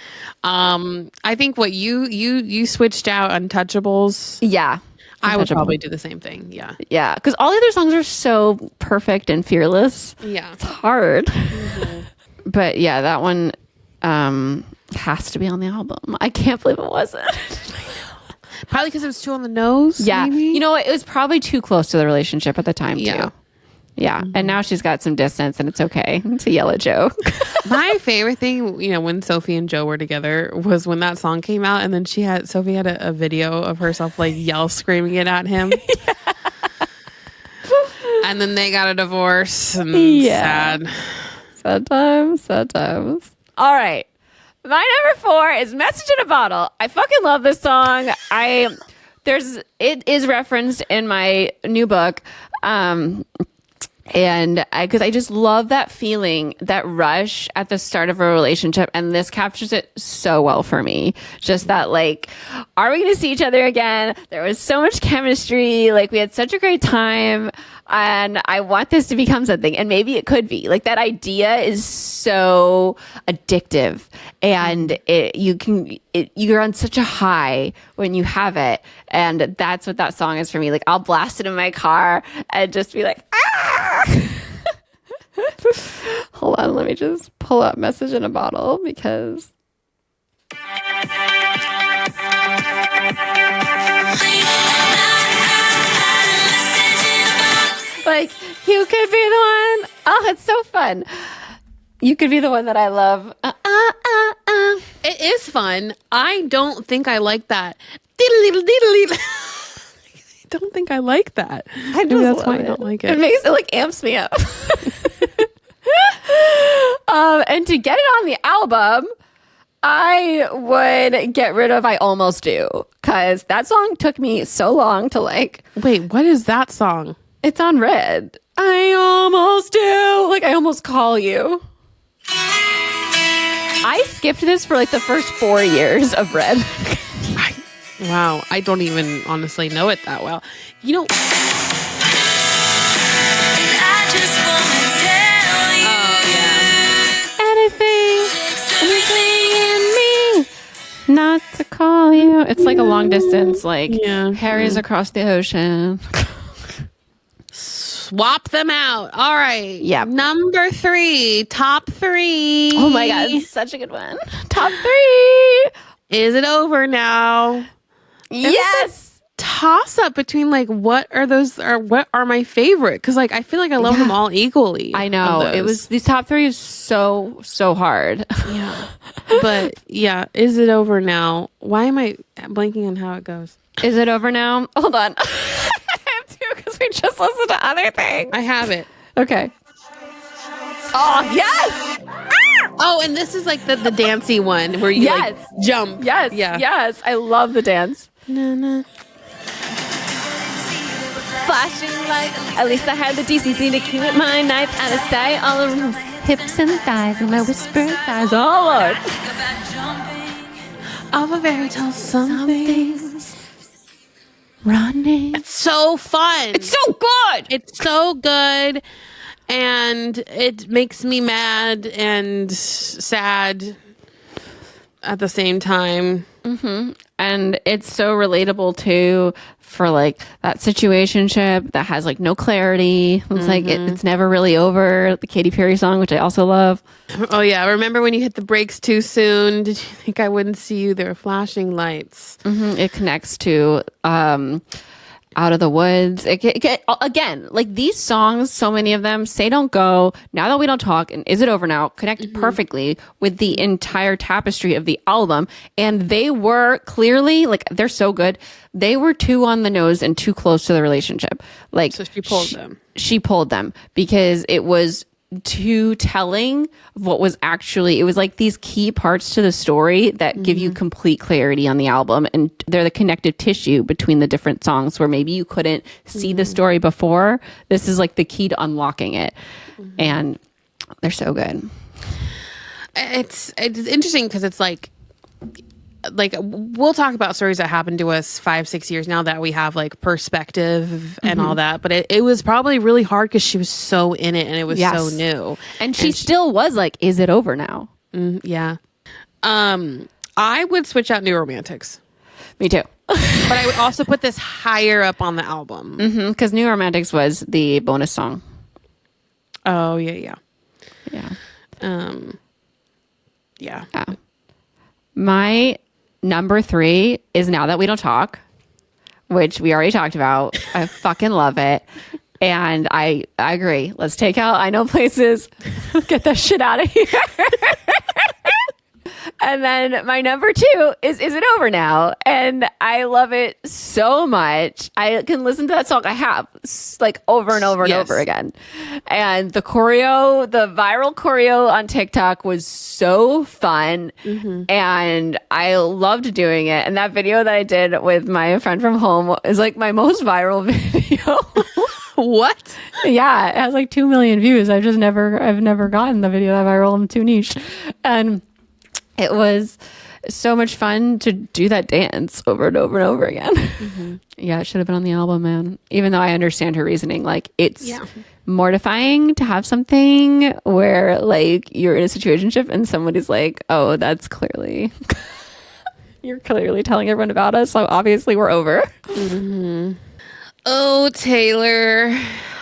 I think what you switched out Untouchables. Yeah. I would probably do the same thing. Yeah. Yeah. Because all the other songs are so perfect and fearless. Yeah. It's hard. But yeah, that one has to be on the album. I can't believe it wasn't. Probably because it was too on the nose. Yeah. Maybe? You know, it was probably too close to the relationship at the time, Yeah. too. Yeah. And now she's got some distance and it's okay to yell at Joe. My favorite thing, you know, when Sophie and Joe were together was when that song came out, and then Sophie had a video of herself like screaming it at him. Yeah. And then they got a divorce, and sad. Sad times. All right. My number 4 is Message in a Bottle. I fucking love this song. It is referenced in my new book. And because I just love that feeling, that rush at the start of a relationship. And this captures it so well for me. Just that, like, are we going to see each other again? There was so much chemistry. Like, we had such a great time. And I want this to become something. And maybe it could be. Like, that idea is so addictive. And you're on such a high when you have it. And that's what that song is for me. Like, I'll blast it in my car and just be like, ah! Hold on, let me just pull up Message in a Bottle because like, you could be the one. Oh, it's so fun. You could be the one that I love. It is fun. I don't think I like that. I don't think I like that. Maybe that's why I don't like it. It makes it like amps me up. And to get it on the album, I would get rid of I Almost Do, because that song took me so long to like. Wait, what is that song? It's on Red. I almost do. Like, I almost call you. I skipped this for like the first 4 years of Red. Wow, I don't even honestly know it that well. You know. I just wanna tell you. Anything in me not to call you. It's like a long distance, like Harry's across the ocean. Swap them out. All right. Yeah. Number 3, top 3. Oh my God, such a good one. Top 3. Is it over now? Yes. Toss up between like what are my favorite, because like I feel like I love them all equally. I know it was these top 3 is so hard. Yeah. But yeah, is it over now? Why am I blanking on how it goes? Is it over now? Hold on. I have to, because we just listened to other things. I have it. Okay. Oh yes. Oh, and this is like the dancey one where you like jump. Yes. Yeah. Yes. I love the dance. Na-na. Flashing light. At least I had the decency to keep my knife out of sight. All around hips and thighs, and my whispered thighs. Oh Lord. Of a very tall something's running. It's so fun. It's so good. It's so good, and it makes me mad and sad at the same time. Mm-hmm. And it's so relatable too, for like that situationship that has like no clarity. It's like it's never really over. The Katy Perry song, which I also love. Oh yeah, remember when you hit the brakes too soon? Did you think I wouldn't see you? There were flashing lights. Mm-hmm. It connects to Out of the Woods. Again, like these songs, so many of them, Say Don't Go, Now That We Don't Talk, and Is It Over Now connect perfectly with the entire tapestry of the album. And they were clearly, like, they're so good. They were too on the nose and too close to the relationship. Like, so she pulled them. She pulled them because it was too telling of what was actually, it was like these key parts to the story that give you complete clarity on the album, and they're the connective tissue between the different songs where maybe you couldn't see the story before. This is like the key to unlocking it, and they're so good. It's interesting because it's like we'll talk about stories that happened to us 5-6 years now that we have like perspective and all that, but it was probably really hard because she was so in it and it was so new, and she still was like, is it over now? Yeah. I would switch out New Romantics. Me too. But I would also put this higher up on the album because New Romantics was the bonus song. Oh yeah. My number 3 is Now That We Don't Talk, which we already talked about. I fucking love it. And I agree. Let's take out I Know Places. Get that shit out of here. And then my number 2 is It Over Now? And I love it so much. I can listen to that song. I have like over and over and over again. And the choreo, the viral choreo on TikTok was so fun. And I loved doing it. And that video that I did with my friend from home is like my most viral video. What? Yeah, it has like 2 million views. I've never gotten the video that viral. I'm too niche. And it was so much fun to do that dance over and over and over again. Mm-hmm. Yeah, it should have been on the album, man. Even though I understand her reasoning, like it's mortifying to have something where like you're in a situationship and somebody's like, oh, that's clearly you're clearly telling everyone about us, so obviously we're over. Mm-hmm. Oh, Taylor.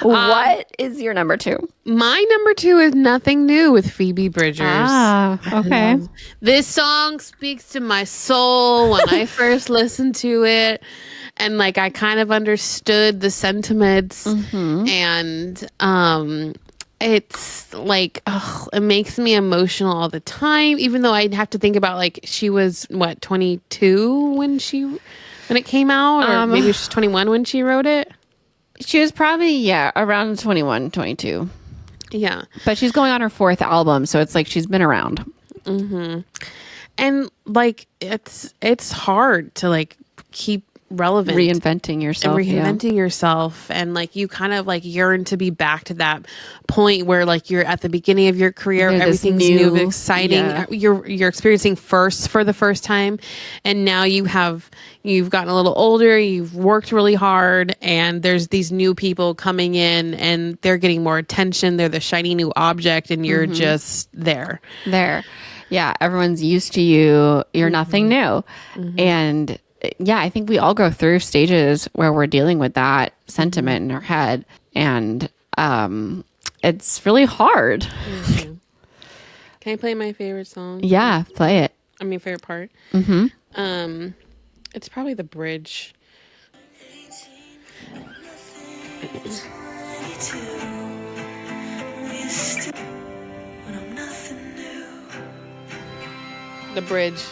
What is your number 2? My number 2 is Nothing New with Phoebe Bridgers. Ah, okay. This song speaks to my soul when I first listened to it. And like I kind of understood the sentiments. Mm-hmm. And it's like, it makes me emotional all the time, even though I'd have to think about like she was 22 when it came out, or maybe she's 21 when she wrote it. She was probably, around 21, 22. Yeah. But she's going on her 4th album, so it's like she's been around. Mm-hmm. And like, it's hard to like keep relevant. Reinventing yourself. And like, you kind of like yearn to be back to that point where like you're at the beginning of your career, everything's new, exciting. Yeah. You're experiencing firsts for the first time. And now you've gotten a little older, you've worked really hard, and there's these new people coming in and they're getting more attention. They're the shiny new object, and you're just there. Yeah. Everyone's used to you. You're nothing new. Mm-hmm. And yeah, I think we all go through stages where we're dealing with that sentiment in our head, and it's really hard. Mm-hmm. Can I play my favorite song? Yeah, play it. I mean, favorite part. Mm-hmm. It's probably the bridge. The bridge.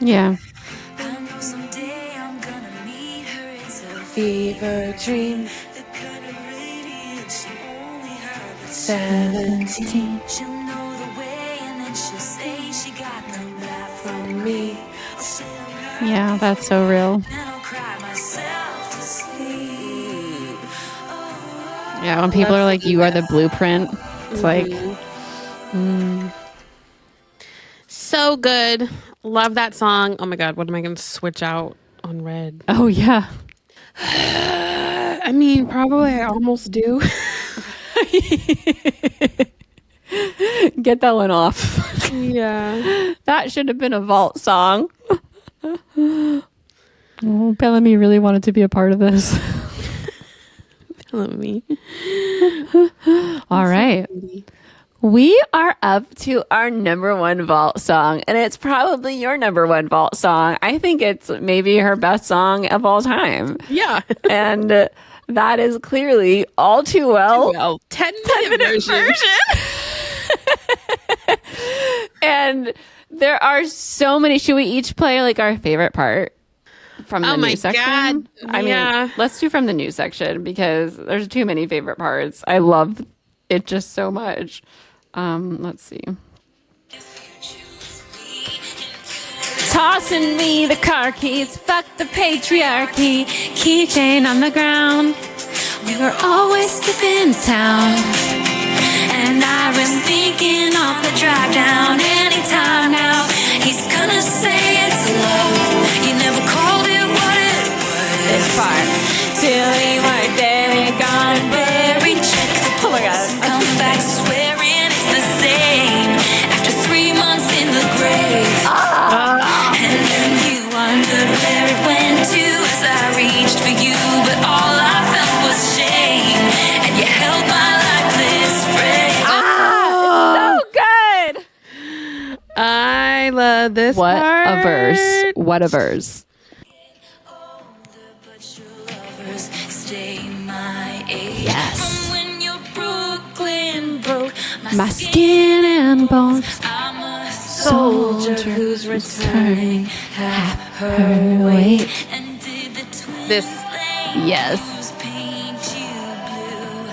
Yeah. Someday I'm gonna meet her. It's a fever dream. The kind of radiance she only had at 17. She'll know the way, and then she'll say she got them back from me. I'll say I'm Yeah, that's so real. and I'll cry myself to sleep. Yeah, when people are like, you are the blueprint, it's like... So good. Love that song. Oh my God, what am I going to switch out on red? Oh, yeah. I mean, probably I almost do. Get that one off. Yeah. That should have been a vault song. Oh, Bellamy really wanted to be a part of this. Bellamy. All right. We are up to our number 1 vault song, and it's probably your number 1 vault song. I think it's maybe her best song of all time. Yeah. And that is clearly All Too Well. 10-minute version. And there are so many. Should we each play like our favorite part from the news section? God. I mean, let's do from the news section because there's too many favorite parts. I love it just so much. Let's see. Tossing me the car keys, fuck the patriarchy, keychain on the ground. We were always skipping town, and I was thinking off the drive down anytime now. He's gonna say it's love. You never called it what it was. This part till he went dead and gone and buried. Check the pulse. Oh my God. Come back swearing it's the same after 3 months in the grave. And then you wondered where it went to as I reached for you, but all I felt was shame, and you held my lifeless frame. It's so good. I love this What part. a verse. What a verse. Yes. When you're Brooklyn broke, My skin and bones. I'm a Soldier who's returning half her weight. and did the twin This. Yes. paint you blue.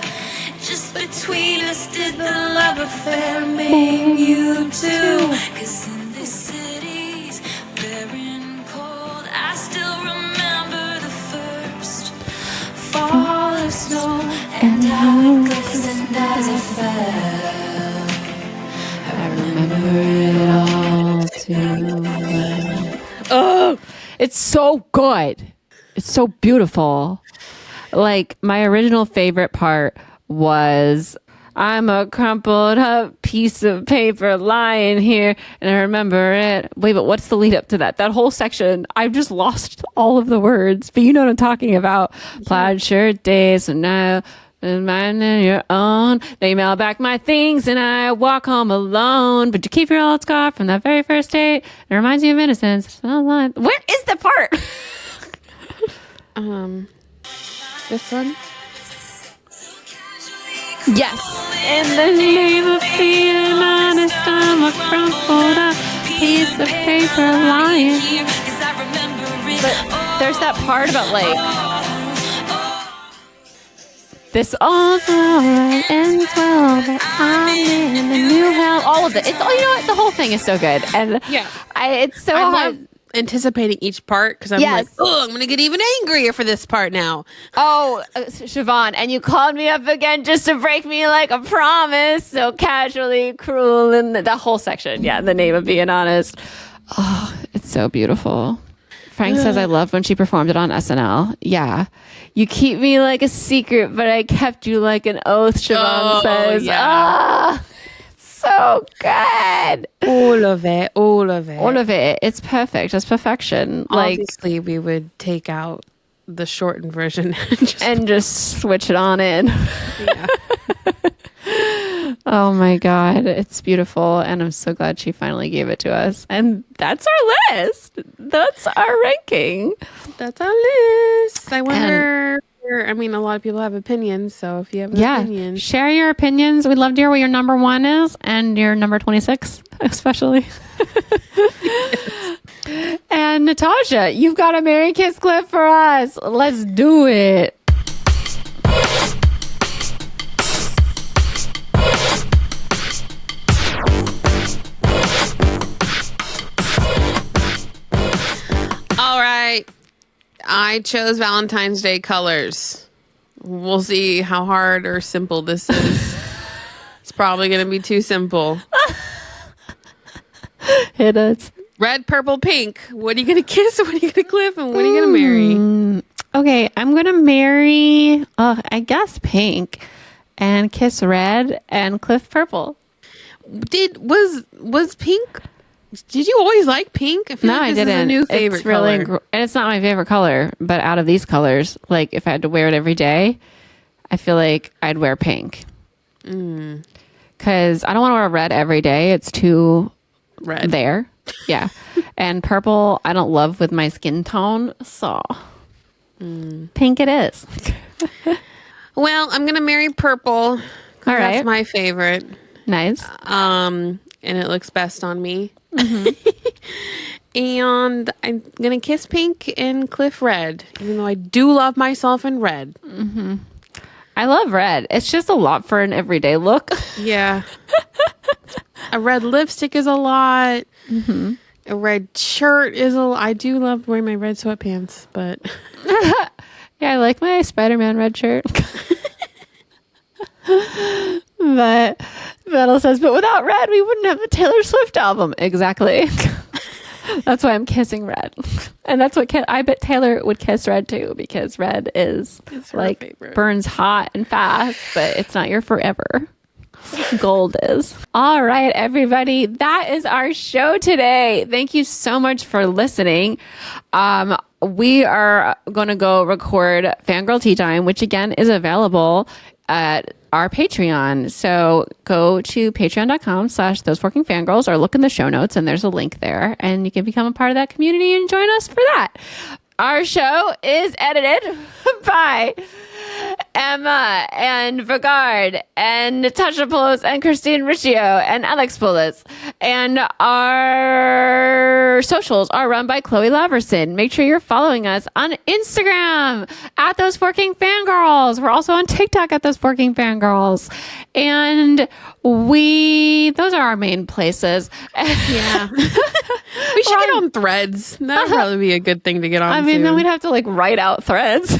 Just between us did the love affair make you too. 'Cause in this city's barren cold, I still remember the first fall. And as it fell, I remember it all too well. Oh, it's so good. It's so beautiful. Like, my original favorite part was, I'm a crumpled up piece of paper lying here, and I remember it. Wait, but what's the lead up to that? That whole section, I've just lost all of the words, but you know what I'm talking about. Plaid shirt days, so now mine and your own. They mail back my things, and I walk home alone. But you keep your old scar from that very first date. It reminds me of innocence. Where is the part? This one? Yes. In the name of being honest, I'm a crumpled up piece of paper lying. But there's that part about like, this all's alright, ends well, but I'm in the new hell. All of it. It's all, you know what? The whole thing is so good. And Yeah. It's so I hard. love anticipating each part because I'm like, oh, I'm going to get even angrier for this part now. Oh, Siobhan, and you called me up again just to break me like a promise, so casually cruel, and the whole section. Yeah, the name of being honest. Oh, it's so beautiful. Frank says I loved when she performed it on SNL. Yeah. You keep me like a secret, but I kept you like an oath, Siobhan says. Yeah. Ah, so good. All of it. All of it. All of it. It's perfect. It's perfection. Like, obviously, we would take out the shortened version and just switch it on in. Yeah. Oh my God. It's beautiful. And I'm so glad she finally gave it to us. And that's our list. That's our ranking. That's our list. I wonder. I mean, a lot of people have opinions. So if you have an opinion, share your opinions. We'd love to hear what your number 1 is and your number 26, especially. And Natasha, you've got a Mary Kiss clip for us. Let's do it. all right. I chose Valentine's Day colors. We'll see how hard or simple this is. It's probably going to be too simple. Hit us. Red, purple, pink. What are you going to kiss? What are you going to clip? And what are you going to marry? Okay, I'm going to marry, I guess, pink and kiss red and cliff purple. Was pink? Did you always like pink? I feel No, like I this didn't. Is a new favorite it's really, color. and it's not my favorite color, but out of these colors, like if I had to wear it every day, I feel like I'd wear pink. Because I don't want to wear red every day. It's too Red. there. Yeah. And purple, I don't love with my skin tone. So pink it is. Well, I'm gonna marry purple. All right. That's my favorite. Nice. And it looks best on me. And I'm gonna kiss pink and cliff red, even though I do love myself in red. I love red. It's just a lot for an everyday look. Yeah. A red lipstick is a lot. A red shirt is a lot. I do love wearing my red sweatpants, but Yeah, I like my Spider-Man red shirt. But Metal says, but without red, we wouldn't have a Taylor Swift album. Exactly. That's why I'm kissing red. And that's what I bet Taylor would kiss red too, because red is It's her like favorite. burns hot and fast, but it's not your forever. Gold is. All right, everybody. That is our show today. Thank you so much for listening. We are going to go record Fangirl Tea Time, which again is available at our Patreon. So go to patreon.com/thoseworkingfangirls or look in the show notes and there's a link there and you can become a part of that community and join us for that. Our show is edited by Emma and Vigard and Natasha Polis and Christine Riccio and Alex Polis. And our socials are run by Chloe Laverson. Make sure you're following us on Instagram at Those Forking Fangirls. We're also on TikTok at Those Forking Fangirls. And those are our main places. yeah. We should get on Threads. That would probably be a good thing to get on. I mean, then we'd have to like write out threads.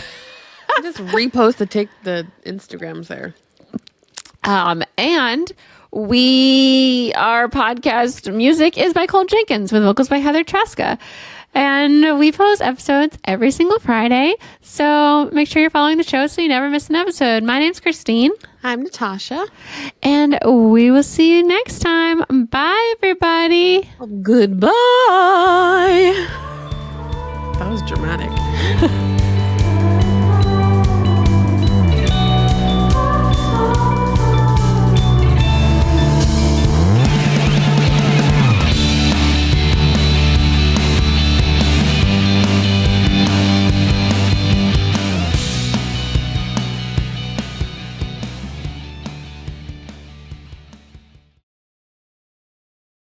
just repost the Instagrams there. And our podcast music is by Cole Jenkins with vocals by Heather Traska. And we post episodes every single Friday. So make sure you're following the show so you never miss an episode. My name's Christine. I'm Natasha. And we will see you next time. Bye, everybody. Goodbye. That was dramatic.